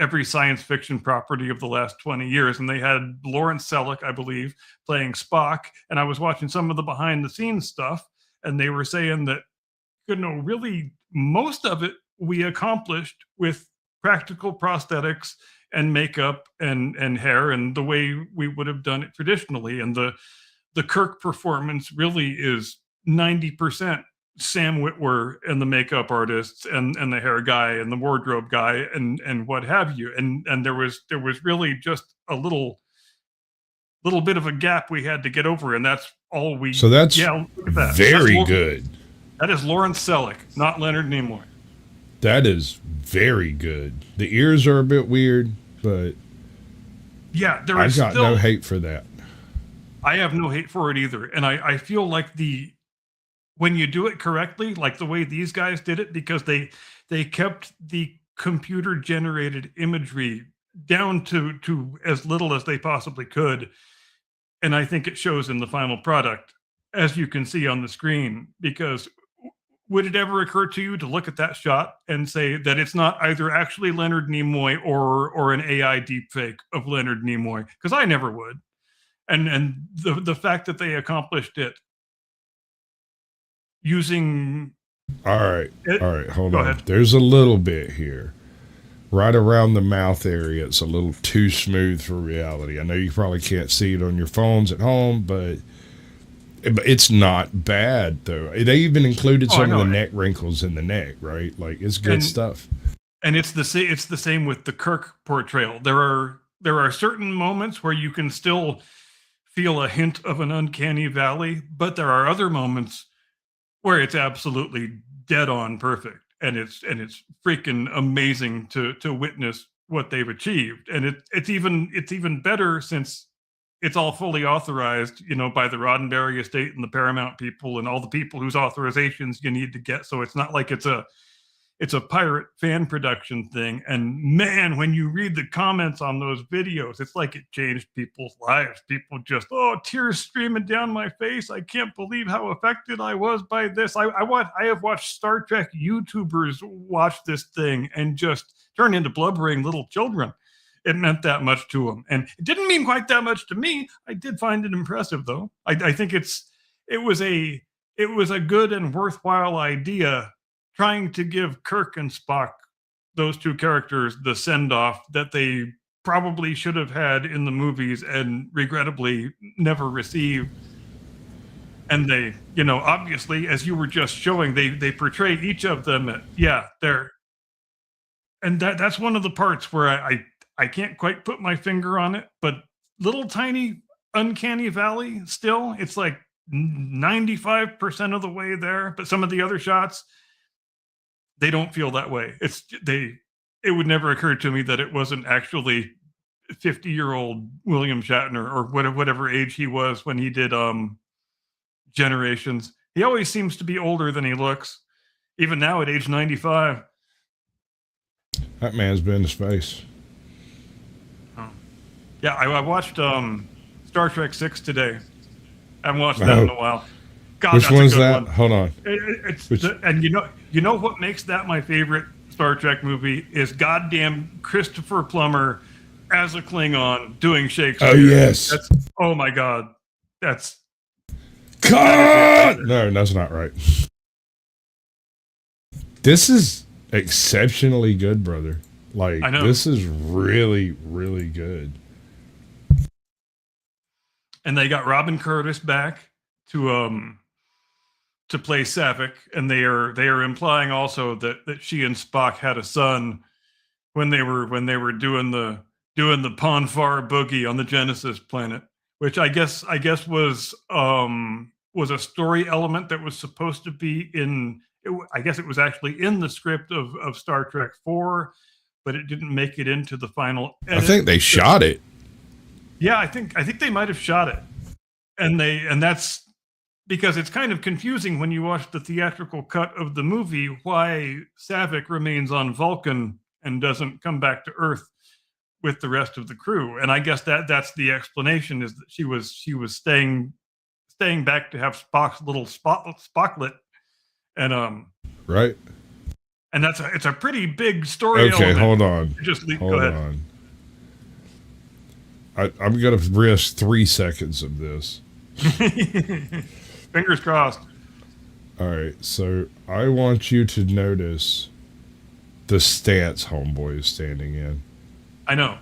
every science fiction property of the last 20 years. And they had Lawrence Selleck, I believe, playing Spock. And I was watching some of the behind the scenes stuff, and they were saying that, really most of it we accomplished with practical prosthetics and makeup and hair and the way we would have done it traditionally. And the Kirk performance really is 90% Sam Witwer and the makeup artists and the hair guy and the wardrobe guy and what have you. And there was really just a little bit of a gap we had to get over, and that's all we. So that's look at that. very good. That is Lawrence Selleck, not Leonard Nimoy. That is very good. The ears are a bit weird, but Yeah, there I is got still, no hate for that. I have no hate for it either. And I feel like when you do it correctly, like the way these guys did it, because they kept the computer generated imagery down to as little as they possibly could. And I think it shows in the final product, as you can see on the screen, because would it ever occur to you to look at that shot and say that it's not either actually Leonard Nimoy or an AI deepfake of Leonard Nimoy? Because I never would. And the fact that they accomplished it using All right, hold Go on. ahead. There's a little bit here. Right around the mouth area, it's a little too smooth for reality. I know you probably can't see it on your phones at home, but it's not bad though. They even included some of the neck wrinkles in the neck, right? Like it's good stuff. And it's the same with the Kirk portrayal. There are certain moments where you can still feel a hint of an uncanny valley, but there are other moments where it's absolutely dead on perfect, and it's freaking amazing to witness what they've achieved. And it's even better since it's all fully authorized, by the Roddenberry estate and the Paramount people and all the people whose authorizations you need to get. So it's not like it's a it's a pirate fan production thing. And man, when you read the comments on those videos, it's like it changed people's lives. People just, oh, tears streaming down my face. I can't believe how affected I was by this. I have watched Star Trek YouTubers watch this thing and just turn into blubbering little children. It meant that much to them. And it didn't mean quite that much to me. I did find it impressive, though. I think it was a good and worthwhile idea, trying to give Kirk and Spock, those two characters, the send-off that they probably should have had in the movies and regrettably never received. And they, obviously, as you were just showing, they portray each of them. And that's one of the parts where I can't quite put my finger on it, but little tiny uncanny valley still, it's like 95% of the way there. But some of the other shots, they don't feel that way. It would never occur to me that it wasn't actually 50-year-old William Shatner or whatever age he was when he did Generations. He always seems to be older than he looks, even now at age 95. That man's been to space. Oh. Yeah, I watched Star Trek 6 today. I haven't watched that in a while. God, which one's that? One. Hold on. And you know what makes that my favorite Star Trek movie is goddamn Christopher Plummer as a Klingon doing Shakespeare. Oh yes. Oh my God. That's God. No, that's not right. This is exceptionally good, brother. Like, I know. This is really, really good. And they got Robin Curtis back to play Saavik, and they are implying also that she and Spock had a son when they were doing the Ponfar boogie on the Genesis planet, which I guess was a story element that was supposed to be in. I guess it was actually in the script of Star Trek 4, but it didn't make it into the final edit. I think they shot it. Yeah, I think they might have shot it, and that's because it's kind of confusing when you watch the theatrical cut of the movie why Saavik remains on Vulcan and doesn't come back to Earth with the rest of the crew. And I guess that's the explanation, is that she was staying back to have Spock's little Spocklet, and right. And it's a pretty big story. Okay, element. hold on. Go ahead. I'm gonna risk 3 seconds of this. Fingers crossed. All right, so I want you to notice the stance Homeboy is standing in. I know.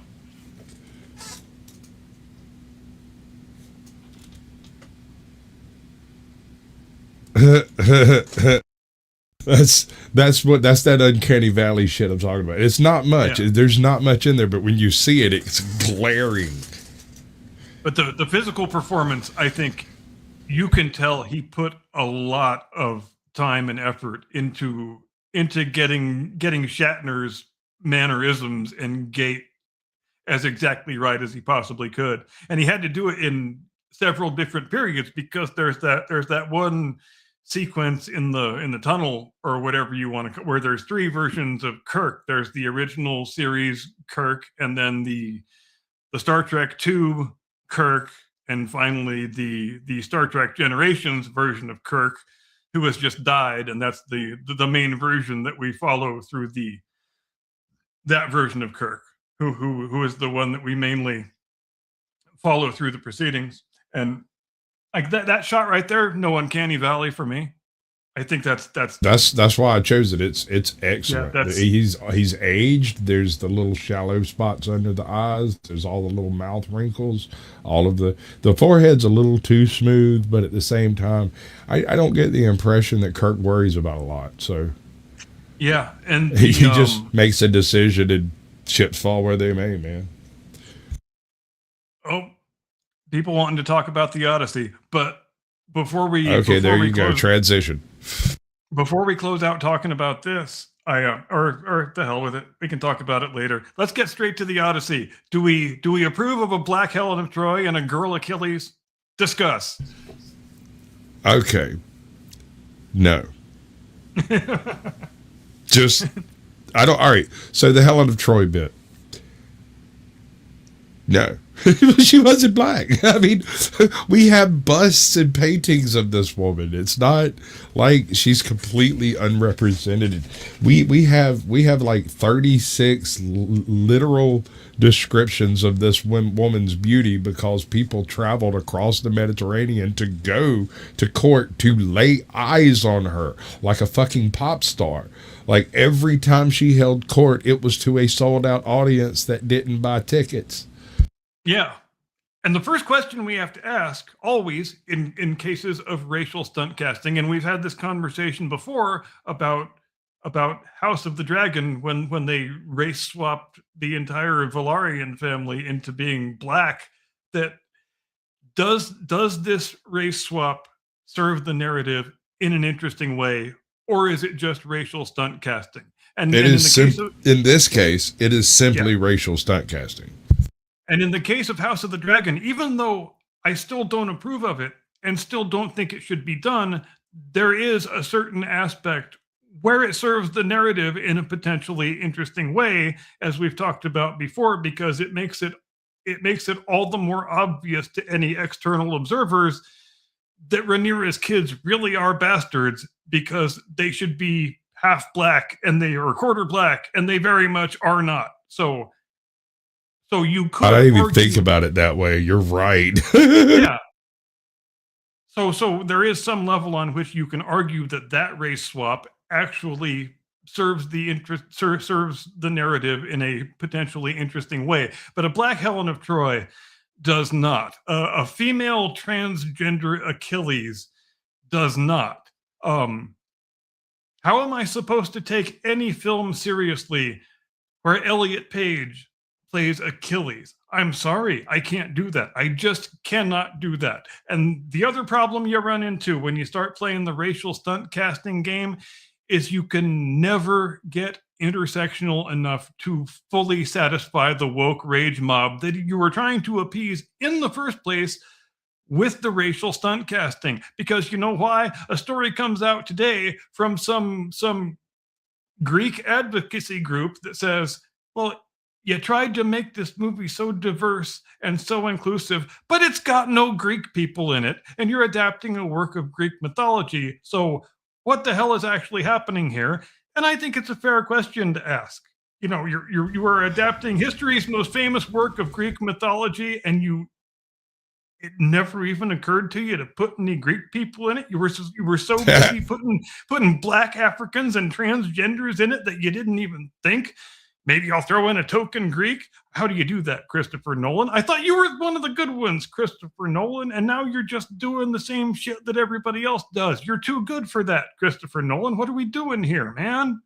That's that uncanny valley shit I'm talking about. It's not much. Yeah. There's not much in there, but when you see it, it's glaring. But the physical performance, I think you can tell he put a lot of time and effort into getting Shatner's mannerisms and gait as exactly right as he possibly could. And he had to do it in several different periods, because there's that one sequence in the tunnel, or whatever you want to, where there's 3 versions of Kirk. There's the original series Kirk, and then the Star Trek 2 Kirk, and finally the Star Trek Generations version of Kirk, who has just died, and that's the main version that we follow through that version of Kirk, who is the one that we mainly follow through the proceedings. And like that shot right there, no uncanny valley for me. I think that's why I chose it. It's excellent. Yeah, he's aged. There's the little shallow spots under the eyes. There's all the little mouth wrinkles. All of the forehead's a little too smooth, but at the same time, I don't get the impression that Kirk worries about a lot. So yeah, and he just makes a decision and ships fall where they may, man. Oh, people wanting to talk about the Odyssey, but before we go. Transition. Before we close out talking about this, or the hell with it, we can talk about it later. Let's get straight to the Odyssey. Do we approve of a Black Helen of Troy and a girl Achilles? Discuss. Okay. No. Just, I don't. All right. So the Helen of Troy bit. No, she wasn't black. I mean, we have busts and paintings of this woman. It's not like she's completely unrepresented. We have like 36 literal descriptions of this woman's beauty because people traveled across the Mediterranean to go to court to lay eyes on her like a fucking pop star. Like every time she held court, it was to a sold out audience that didn't buy tickets. Yeah. And the first question we have to ask always in cases of racial stunt casting, and we've had this conversation before about House of the Dragon when they race swapped the entire Velaryon family into being black, that does this race swap serve the narrative in an interesting way, or is it just racial stunt casting? And it is in this case, it is simply Yeah. racial stunt casting. And in the case of House of the Dragon, even though I still don't approve of it and still don't think it should be done, there is a certain aspect where it serves the narrative in a potentially interesting way, as we've talked about before, because it makes it all the more obvious to any external observers that Rhaenyra's kids really are bastards, because they should be half black and they are quarter black, and they very much are not. So you could. I didn't even think about it that way. You're right. Yeah. So there is some level on which you can argue that race swap actually serves the narrative in a potentially interesting way. But a black Helen of Troy does not. A female transgender Achilles does not. How am I supposed to take any film seriously where Elliot Page plays Achilles? I'm sorry, I can't do that. I just cannot do that. And the other problem you run into when you start playing the racial stunt casting game is you can never get intersectional enough to fully satisfy the woke rage mob that you were trying to appease in the first place with the racial stunt casting. Because you know why? A story comes out today from some Greek advocacy group that says, well, you tried to make this movie so diverse and so inclusive, but it's got no Greek people in it, and you're adapting a work of Greek mythology. So what the hell is actually happening here? And I think it's a fair question to ask. You know, you are adapting history's most famous work of Greek mythology, and it never even occurred to you to put any Greek people in it. You were so busy putting black Africans and transgenders in it that you didn't even think, maybe I'll throw in a token Greek. How do you do that, Christopher Nolan? I thought you were one of the good ones, Christopher Nolan, and now you're just doing the same shit that everybody else does. You're too good for that, Christopher Nolan. What are we doing here, man?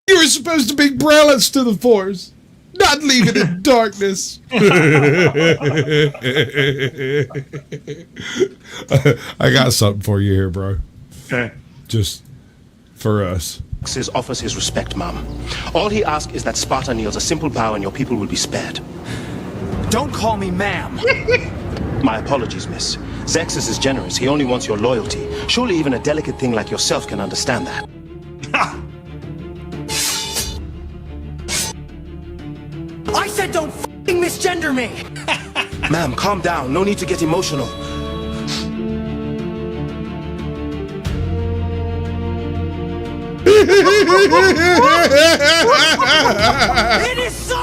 You were supposed to bring balance to the Force, not leave it in darkness. I got something for you here, bro. Okay. Just for us. Offers his respect, ma'am. All he asks is that Sparta kneels a simple bow and your people will be spared. Don't call me ma'am. My apologies, miss. Xerxes is generous. He only wants your loyalty. Surely even a delicate thing like yourself can understand that. I said don't f***ing misgender me. Ma'am, calm down. No need to get emotional. It is so!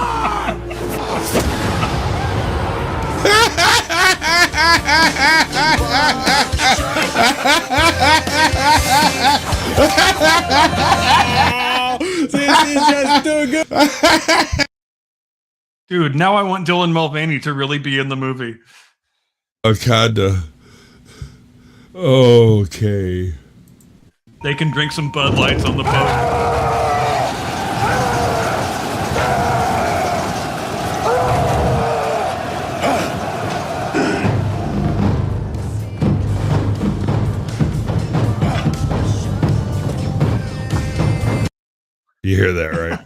This is just too good. Dude, now I want Dylan Mulvaney to really be in the movie. Kinda. Okay. They can drink some Bud Lights on the boat. You hear that, right?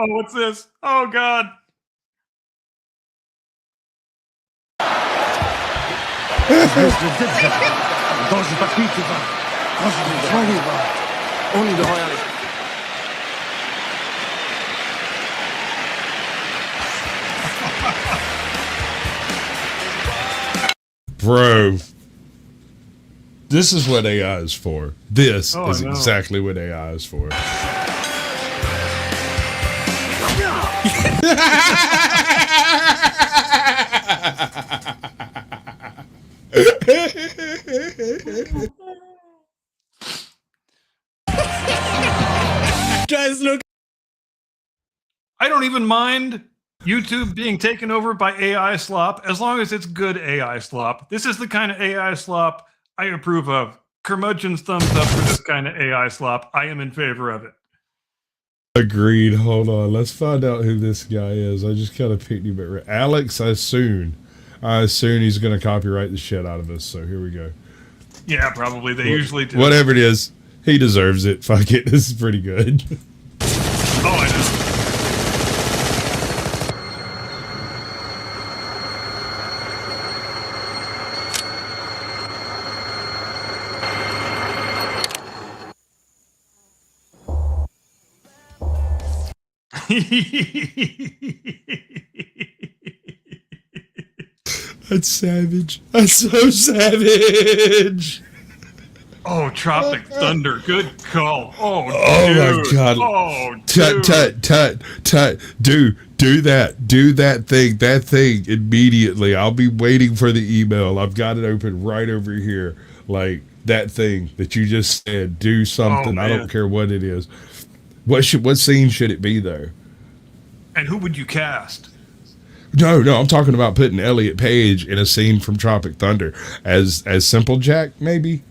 What's this? Oh, God. Bro, this is what AI is for. This Oh, is no. exactly what AI is for. Guys, look. I don't even mind YouTube being taken over by AI slop as long as it's good AI slop. This is the kind of AI slop I approve of. Curmudgeon's thumbs up for this kind of AI slop. I am in favor of it. Agreed. Hold on. Let's find out who this guy is. I just kind of picked him at Alex Asoon. I assume he's going to copyright the shit out of us. So here we go. Yeah, probably. They usually do. Whatever it is, he deserves it. Fuck it. This is pretty good. Oh, I know. That's savage. That's so savage. Oh, Tropic Thunder. Good call. Oh, Oh dude. my god. Oh, Tut, dude. tut. Do that thing immediately. I'll be waiting for the email. I've got it open right over here. Like that thing that you just said. Do something. Oh, I man. don't care what it is. What scene should it be though? And who would you cast? No, I'm talking about putting Elliot Page in a scene from Tropic Thunder as Simple Jack, maybe.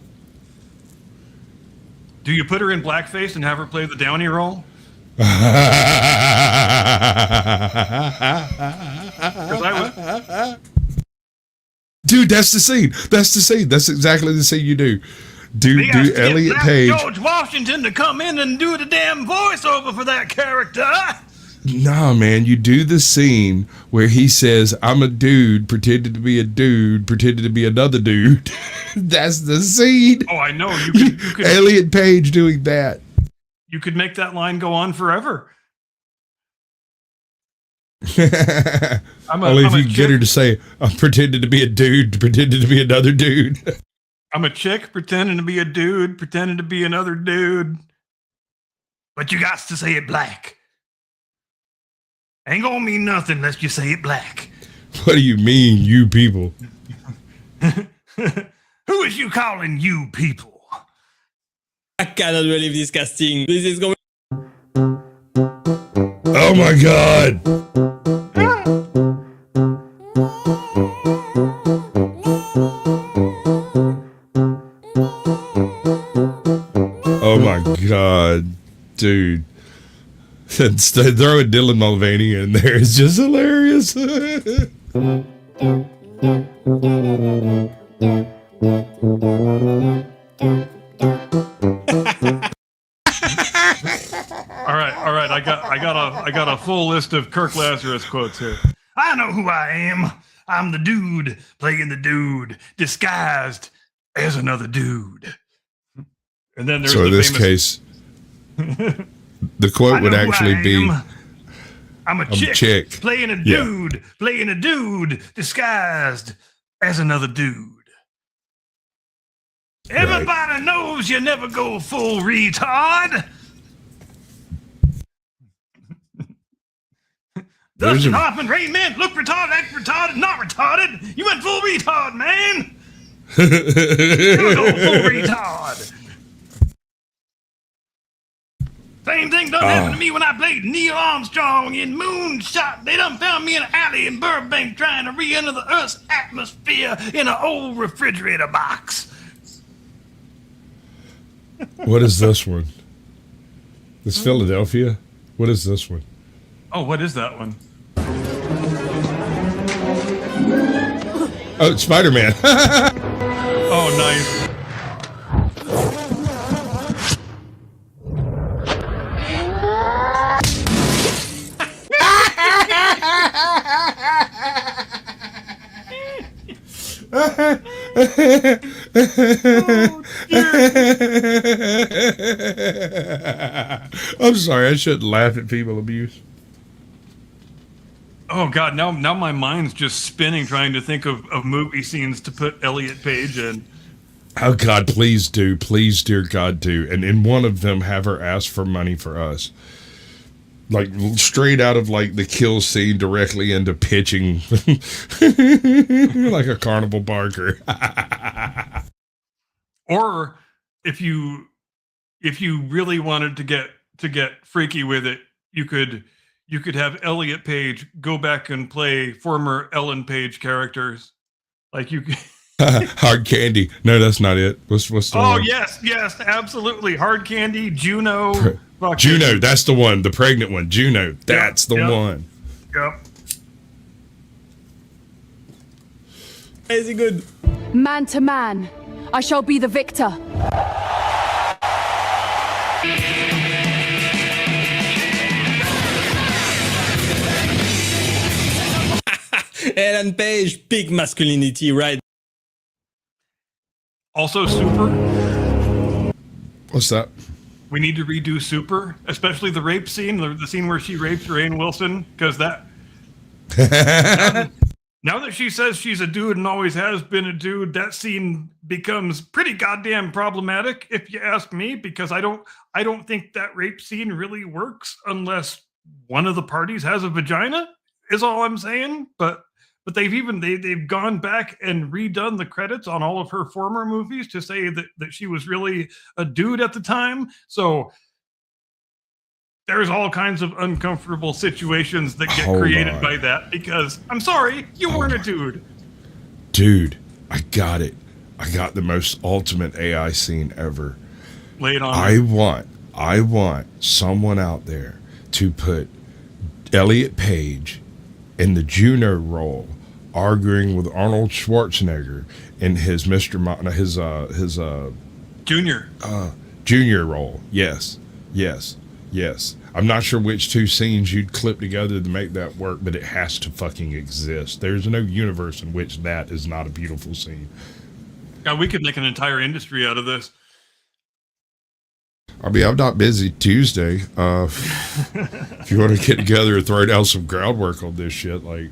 Do you put her in blackface and have her play the Downey role? Dude, that's the scene. That's exactly the scene you do. Do Elliot Page. George Washington to come in and do the damn voiceover for that character. Nah, man, you do the scene where he says, I'm a dude, pretended to be a dude, pretended to be another dude. That's the scene. Oh, I know. You could Elliot Page doing that. you could make that line go on forever. Only if you can get her to say, I'm pretending to be a dude, pretending to be another dude. I'm a chick pretending to be a dude, pretending to be another dude. But you got to say it black. Ain't gonna mean nothing unless you say it black. What do you mean, you people? Who is you calling you people? I cannot believe this casting. This is going. Oh my god. Oh my god, dude. Throwing Dylan Mulvaney in there is just hilarious. All right. I got a full list of Kirk Lazarus quotes here. I know who I am. I'm the dude playing the dude, disguised as another dude. And then there's So the in this famous, case, the quote would I know who actually I be, am. I'm a chick, playing a Yeah. dude, disguised as another dude. Everybody knows you never go full retard. There's Dustin a- Hoffman, Ray Mint, look retarded, act retarded, not retarded. You went full retard, man. You go full retard. Same thing done happened to me when I played Neil Armstrong in Moonshot. They done found me in an alley in Burbank trying to re-enter the Earth's atmosphere in an old refrigerator box. what is this one? This Philadelphia? What is this one? Oh, what is that one? Oh, it's Spider-Man. Oh, nice. I'm sorry, I shouldn't laugh at people abuse. Oh God! Now my mind's just spinning trying to think of movie scenes to put Elliot Page in. Oh God, please do, please, dear God, do. And in one of them, have her ask for money for us, like straight out of like the kill scene, directly into pitching, like a carnival barker. Or if you really wanted to get freaky with it, you could have Elliot Page go back and play former Ellen Page characters, like you. Hard Candy. No, that's not it. What's the Oh one? yes, absolutely. Hard Candy, Juno. Juno, that's the one. The pregnant one. Juno, that's the one. Yep. Crazy good. Man to man, I shall be the victor. Ellen Page, peak masculinity, right? Also, Super. What's that? We need to redo Super, especially the rape scene, the scene where she rapes Rainn Wilson, because that. Now that she says she's a dude and always has been a dude, that scene becomes pretty goddamn problematic, if you ask me, because I don't think that rape scene really works unless one of the parties has a vagina, is all I'm saying. But they've gone back and redone the credits on all of her former movies to say that she was really a dude at the time. So there's all kinds of uncomfortable situations that get created by that, because I'm sorry, you weren't a dude. Dude, I got it. I got the most ultimate AI scene ever. Lay it on. I want someone out there to put Elliot Page in the Juno role, arguing with Arnold Schwarzenegger in his junior role. Yes. I'm not sure which two scenes you'd clip together to make that work, but it has to fucking exist. There's no universe in which that is not a beautiful scene. God, we could make an entire industry out of this. I mean, I'm not busy Tuesday. If you want to get together and throw down some groundwork on this shit, like,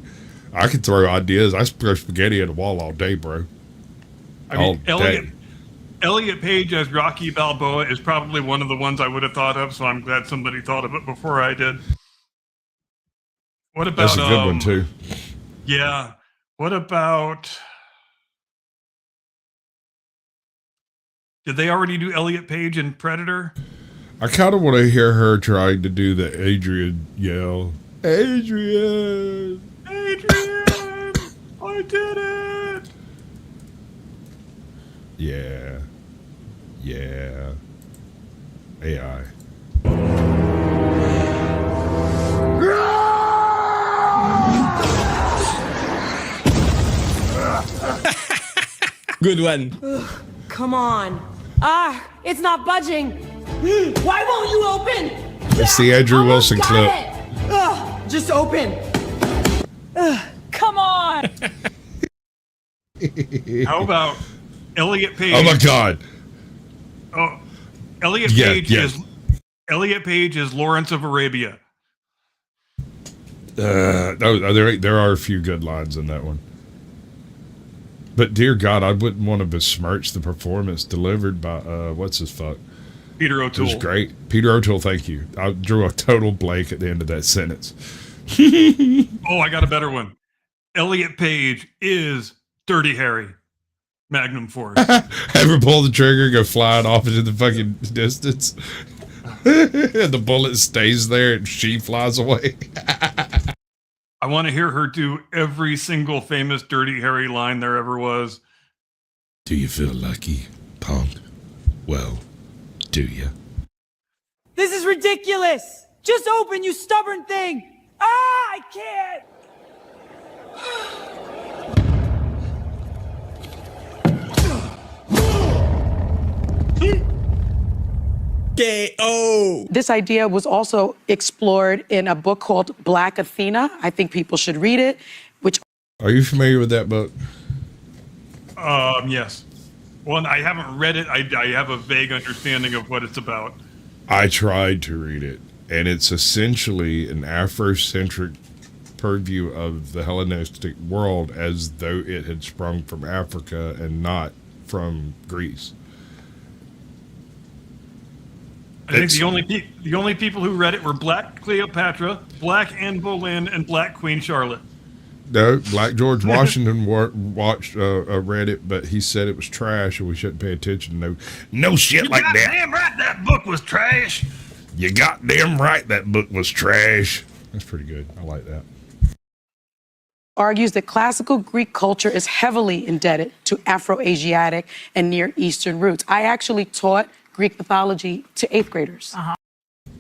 I can throw ideas. I throw spaghetti at the wall all day, bro. I mean, Elliot Page as Rocky Balboa is probably one of the ones I would have thought of, so I'm glad somebody thought of it before I did. What about... That's a good one, too. Yeah. What about... Did they already do Elliot Page in Predator? I kind of want to hear her trying to do the Adrian yell. Adrian! Adrian! I did it! Yeah. AI. Good one. Come on. It's not budging. Why won't you open? It's the Andrew Wilson clip. Just open. Come on. How about Elliot Page? Oh my God. Oh, Elliot Page is Lawrence of Arabia. No, there are a few good lines in that one. But dear God, I wouldn't want to besmirch the performance delivered by what's his fuck? Peter It O'Toole. was great. Peter O'Toole, thank you. I drew a total blank at the end of that sentence. Oh, I got a better one. Elliot Page is Dirty Harry. Magnum Force. Ever pull the trigger, go flying off into the fucking distance, and the bullet stays there and she flies away. I want to hear her do every single famous Dirty Harry line there ever was. Do you feel lucky, punk? Well, do you? This is ridiculous. Just open, you stubborn thing. I can't. KO. This idea was also explored in a book called Black Athena. I think people should read it, which... Are you familiar with that book? Yes. Well, I haven't read it. I have a vague understanding of what it's about. I tried to read it, and it's essentially an Afrocentric purview of the Hellenistic world as though it had sprung from Africa and not from Greece. I think the only people who read it were Black Cleopatra, Black Anne Boleyn, and Black Queen Charlotte. No, Black George Washington read it, but he said it was trash and we shouldn't pay attention. No shit like that. Damn right, that book was trash. You goddamn right, that book was trash. That's pretty good. I like that. Argues that classical Greek culture is heavily indebted to Afro-Asiatic and Near Eastern roots. I actually taught Greek mythology to 8th graders.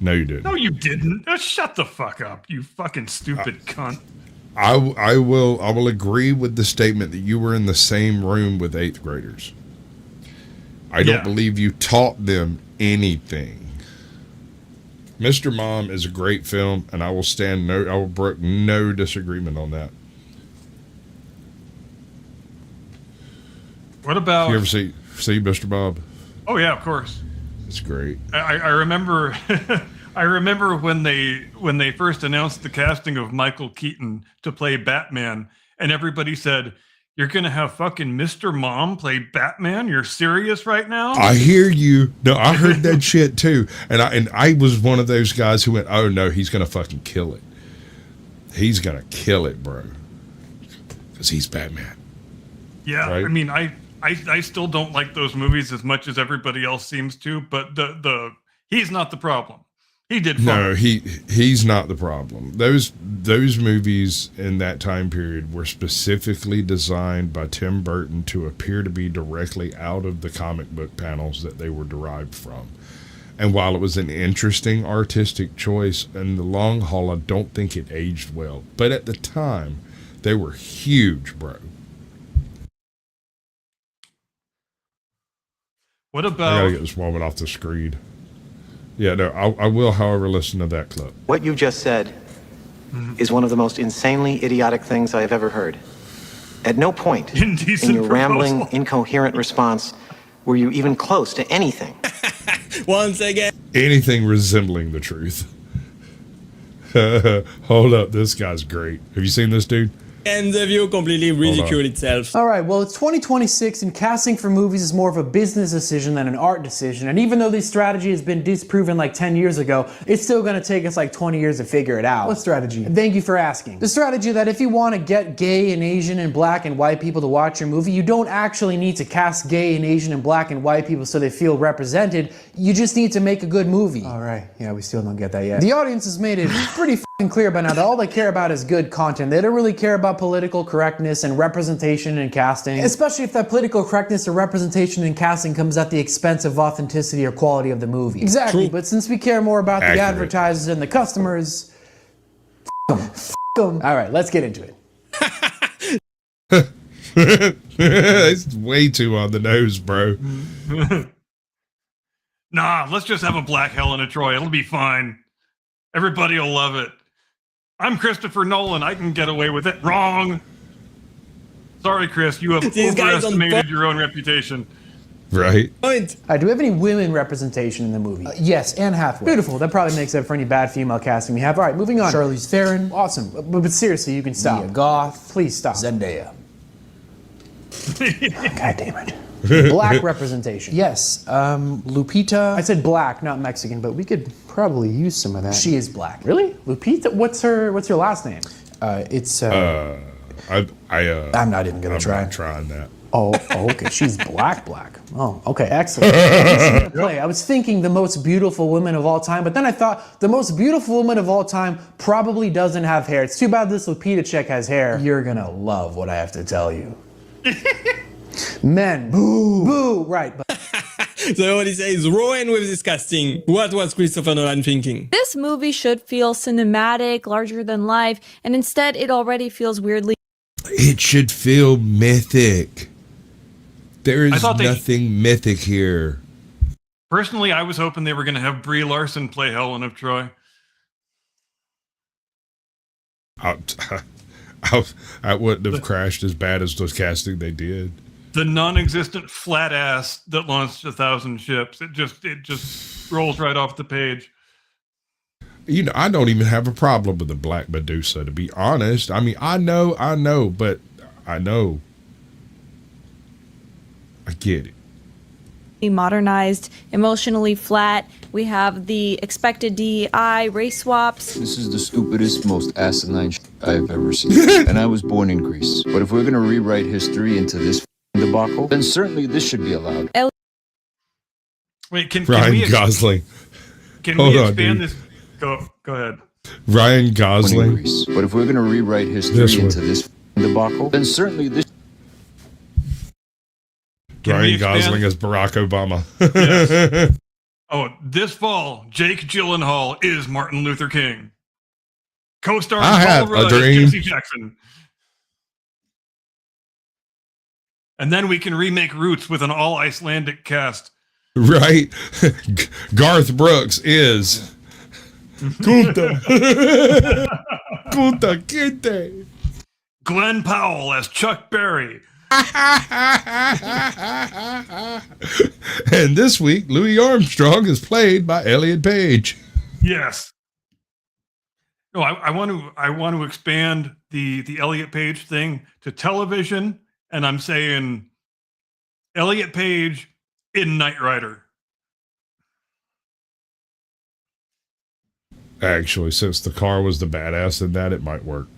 No, you didn't. No, you didn't. Shut the fuck up, you fucking stupid cunt. I will agree with the statement that you were in the same room with 8th graders. I don't believe you taught them anything. Mr. Mom is a great film, and I will brook no disagreement on that. What about? You ever see Mr. Bob? Oh yeah, of course. It's great. I remember. I remember when they first announced the casting of Michael Keaton to play Batman, and everybody said, "You're gonna have fucking Mr. Mom play Batman? You're serious right now?" I hear you. No, I heard that shit too, and I was one of those guys who went, "Oh no, he's gonna fucking kill it. He's gonna kill it, bro, because he's Batman." Yeah, right? I mean, I still don't like those movies as much as everybody else seems to, but the he's not the problem. He did fine. No, he's not the problem. Those movies in that time period were specifically designed by Tim Burton to appear to be directly out of the comic book panels that they were derived from. And while it was an interesting artistic choice, in the long haul, I don't think it aged well. But at the time, they were huge, bro. What I about? gotta get this woman off the screen. Yeah, no, I will, however, listen to that clip. What you just said is one of the most insanely idiotic things I have ever heard. At no point in your rambling, incoherent response were you even close to anything. Once again. Anything resembling the truth. Hold up, this guy's great. Have you seen this dude? And the view completely ridiculed itself. All right, well, it's 2026 and casting for movies is more of a business decision than an art decision. And even though this strategy has been disproven like 10 years ago, it's still gonna take us like 20 years to figure it out. What strategy? Thank you for asking. The strategy that if you want to get gay and Asian and black and white people to watch your movie, you don't actually need to cast gay and Asian and black and white people so they feel represented. You just need to make a good movie. All right. Yeah, we still don't get that yet. The audience has made it pretty f***ing clear by now that all they care about is good content. They don't really care about political correctness and representation and casting. Especially if that political correctness or representation and casting comes at the expense of authenticity or quality of the movie. Exactly, but since we care more about the advertisers and the customers, f*** them. All right, let's get into it. It's way too on the nose, bro. Nah, let's just have a black Helena Troy. It'll be fine. Everybody will love it. I'm Christopher Nolan. I can get away with it. Wrong. Sorry, Chris. You have overestimated your own reputation. Right. Do we have any women representation in the movie? Yes, Anne Hathaway. Beautiful. That probably makes up for any bad female casting we have. All right, moving on. Charlize Theron. Awesome. But seriously, you can stop. Mia Goth. Please stop. Zendaya. God damn it. Black representation. Yes, Lupita. I said black, not Mexican, but we could Probably use some of that. She is black. Really? Lupita? What's her last name? I'm not even gonna try. I'm not trying that. Oh, okay. She's black. Oh, okay. Excellent. Play. I was thinking the most beautiful woman of all time, but then I thought the most beautiful woman of all time probably doesn't have hair. It's too bad this Lupita chick has hair. You're gonna love what I have to tell you. Men. Boo. Boo. Right. But So what he says, Rowan with this casting. What was Christopher Nolan thinking? This movie should feel cinematic, larger than life, and instead it already feels weirdly. It should feel mythic. There is nothing mythic here. Personally, I was hoping they were going to have Brie Larson play Helen of Troy. I wouldn't have crashed as bad as those casting they did. The non-existent flat ass that launched 1,000 ships. It just rolls right off the page. You know, I don't even have a problem with the Black Medusa, to be honest. I mean, I know, but I know. I get it. Modernized, emotionally flat. We have the expected DEI, race swaps. This is the stupidest, most asinine I've ever seen. And I was born in Greece. But if we're going to rewrite history into this debacle, then certainly this should be allowed. Wait, can Ryan we Gosling. Can Hold we on, expand dude. this? Go ahead. Ryan Gosling. But if we're going to rewrite history into this debacle, then certainly this. Ryan Gosling as Barack Obama. Yes. Oh, this fall, Jake Gyllenhaal is Martin Luther King. Co-starring I have Paul a Rudd as dream. Jesse Jackson. And then we can remake Roots with an all Icelandic cast. Right? Garth Brooks is Kunta. Kunta Kinte. Glenn Powell as Chuck Berry. And this week, Louis Armstrong is played by Elliot Page. Yes. No, I want to expand the Elliot Page thing to television, and I'm saying Elliot Page in Knight Rider. Actually, since the car was the badass in that, it might work.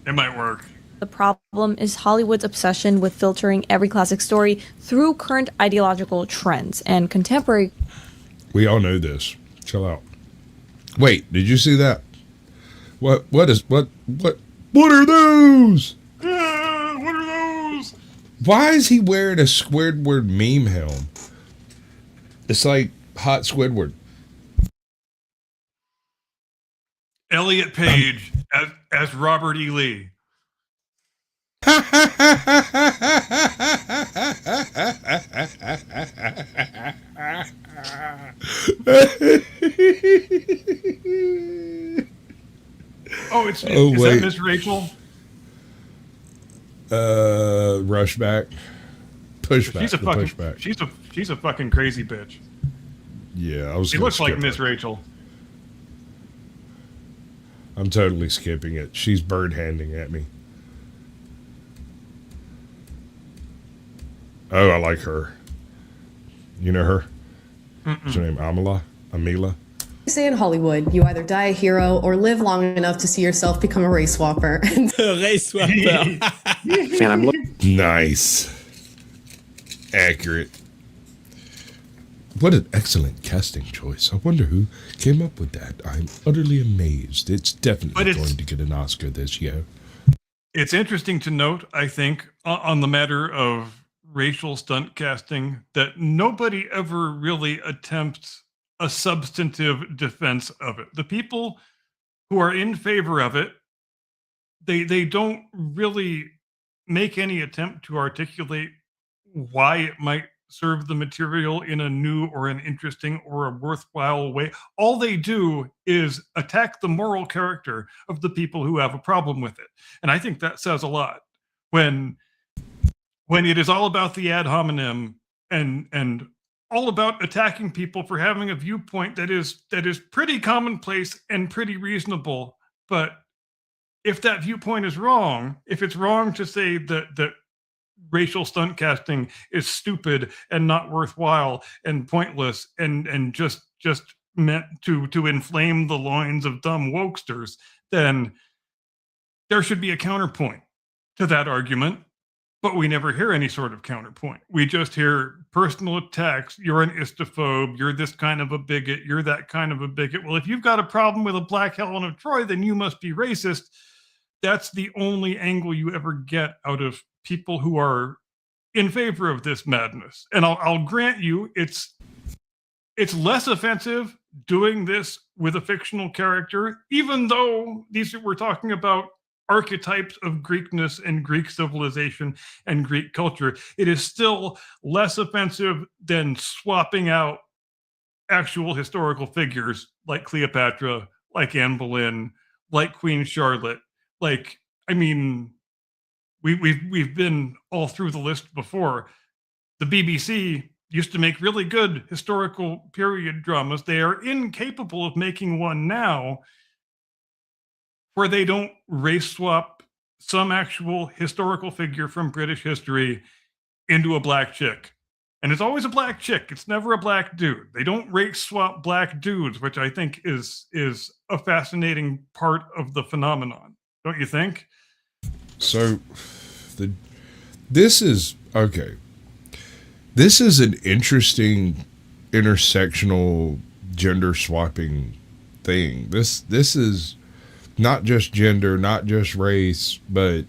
It might work. The problem is Hollywood's obsession with filtering every classic story through current ideological trends and contemporary. We all know this. Chill out. Wait, did you see that? What are those? What are those? Why is he wearing a Squidward meme helm? It's like hot Squidward. Elliot Page as Robert E. Lee. Is that Miss Rachel? Rushback. Pushback. She's a fucking crazy bitch. Yeah, She looks like Miss Rachel. I'm totally skipping it. She's bird-handing at me. Oh, I like her. You know her? What's her name? Amila? They say in Hollywood, you either die a hero or live long enough to see yourself become a race swapper. Race swapper. Man, I'm looking. Nice. Accurate. What an excellent casting choice. I wonder who came up with that. I'm utterly amazed. It's definitely going to get an Oscar this year. It's interesting to note, I think, on the matter of racial stunt casting, that nobody ever really attempts a substantive defense of it. The people who are in favor of it, they don't really make any attempt to articulate why it might serve the material in a new or an interesting or a worthwhile way. All they do is attack the moral character of the people who have a problem with it. And I think that says a lot. When it is all about the ad hominem and all about attacking people for having a viewpoint that is pretty commonplace and pretty reasonable, but if that viewpoint is wrong, if it's wrong to say that racial stunt casting is stupid and not worthwhile and pointless and just meant to inflame the loins of dumb wokesters, then there should be a counterpoint to that argument. But we never hear any sort of counterpoint. We just hear personal attacks. You're an istophobe. You're this kind of a bigot. You're that kind of a bigot. Well, if you've got a problem with a black Helen of Troy, then you must be racist. That's the only angle you ever get out of people who are in favor of this madness. And I'll grant you, it's less offensive doing this with a fictional character, even though we're talking about archetypes of Greekness and Greek civilization and Greek culture. It is still less offensive than swapping out actual historical figures like Cleopatra, like Anne Boleyn, like Queen Charlotte. we've been all through the list before. The BBC used to make really good historical period dramas. They are incapable of making one now where they don't race swap some actual historical figure from British history into a black chick. And it's always a black chick. It's never a black dude. They don't race swap black dudes, which I think is a fascinating part of the phenomenon. Don't you think? So this is okay. This is an interesting intersectional gender swapping thing. This is not just gender, not just race, but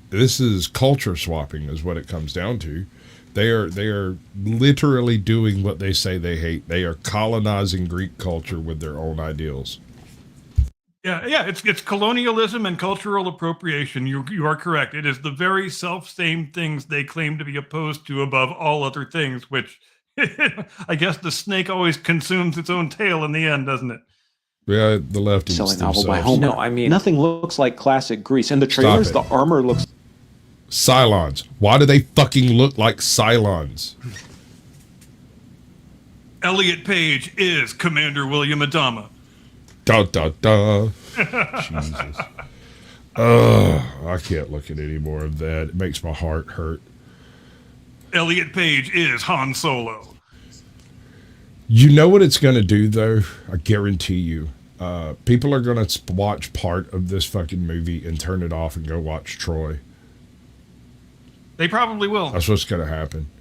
this is culture swapping is what it comes down to. They are literally doing what they say they hate. They are colonizing Greek culture with their own ideals. Yeah, it's colonialism and cultural appropriation. You are correct. It is the very self-same things they claim to be opposed to above all other things, which I guess the snake always consumes its own tail in the end, doesn't it? Yeah, the left eats Selling novel themselves. by Homer. No, I mean nothing looks like classic Greece. And the trailers, the armor looks. Cylons. Why do they fucking look like Cylons? Elliot Page is Commander William Adama. Da da da. Jesus. I can't look at any more of that. It makes my heart hurt. Elliot Page is Han Solo. You know what it's going to do, though? I guarantee you. People are going to watch part of this fucking movie and turn it off and go watch Troy. They probably will. That's what's going to happen.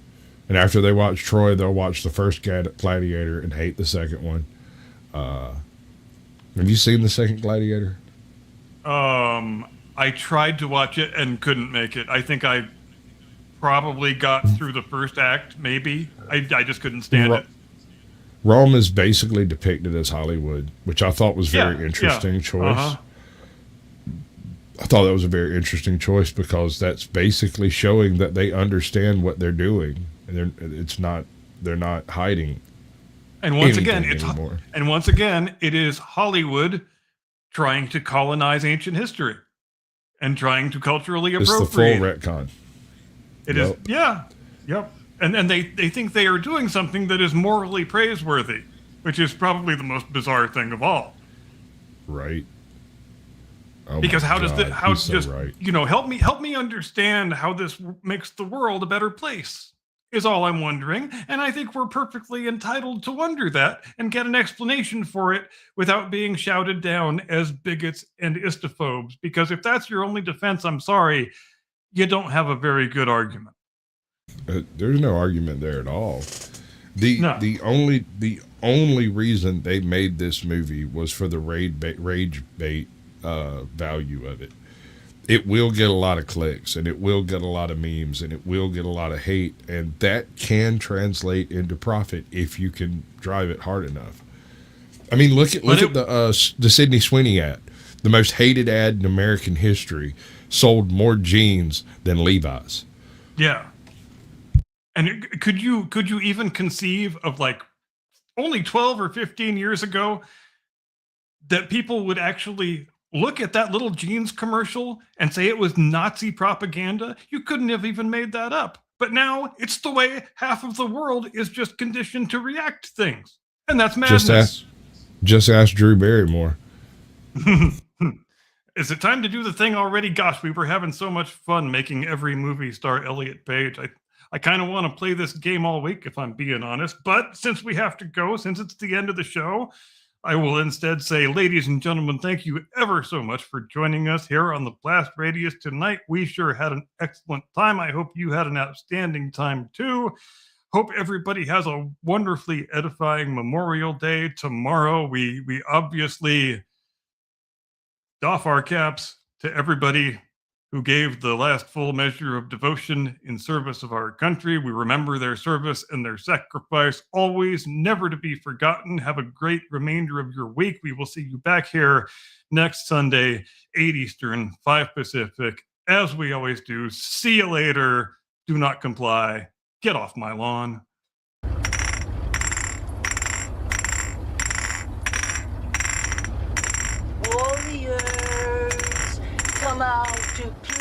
And after they watch Troy, they'll watch the first Gladiator and hate the second one. Have you seen the second Gladiator? I tried to watch it and couldn't make it. I think I probably got through the first act, maybe. I just couldn't stand it. Rome is basically depicted as Hollywood, which I thought was very interesting choice. I thought that was a very interesting choice because that's basically showing that they understand what they're doing, and they're not hiding. And once again, it is Hollywood trying to colonize ancient history and trying to culturally appropriate. It's the full retcon. It is, yeah, yep. And they think they are doing something that is morally praiseworthy, which is probably the most bizarre thing of all. Right. Oh because how God, does help me understand how this makes the world a better place is all I'm wondering. And I think we're perfectly entitled to wonder that and get an explanation for it without being shouted down as bigots and istophobes. Because if that's your only defense, I'm sorry, you don't have a very good argument. There's no argument there at all. The only reason they made this movie was for the rage bait value of it. It will get a lot of clicks, and it will get a lot of memes, and it will get a lot of hate, and that can translate into profit if you can drive it hard enough. I mean, look at the Sydney Sweeney ad, the most hated ad in American history, sold more jeans than Levi's. Yeah. And could you even conceive of like only 12 or 15 years ago that people would actually look at that little jeans commercial and say it was Nazi propaganda? You couldn't have even made that up. But now it's the way half of the world is just conditioned to react to things. And that's madness. Just ask Drew Barrymore. Is it time to do the thing already? Gosh, we were having so much fun making every movie star Elliot Page. I kind of want to play this game all week, if I'm being honest. But since we have to go, since it's the end of the show, I will instead say, ladies and gentlemen, thank you ever so much for joining us here on the Blast Radius tonight. We sure had an excellent time. I hope you had an outstanding time too. Hope everybody has a wonderfully edifying Memorial Day tomorrow. We obviously doff our caps to everybody who gave the last full measure of devotion in service of our country. We remember their service and their sacrifice, always, never to be forgotten. Have a great remainder of your week. We will see you back here next Sunday, 8 Eastern, 5 Pacific, as we always do. See you later. Do not comply. Get off my lawn. Warriors, come out to play.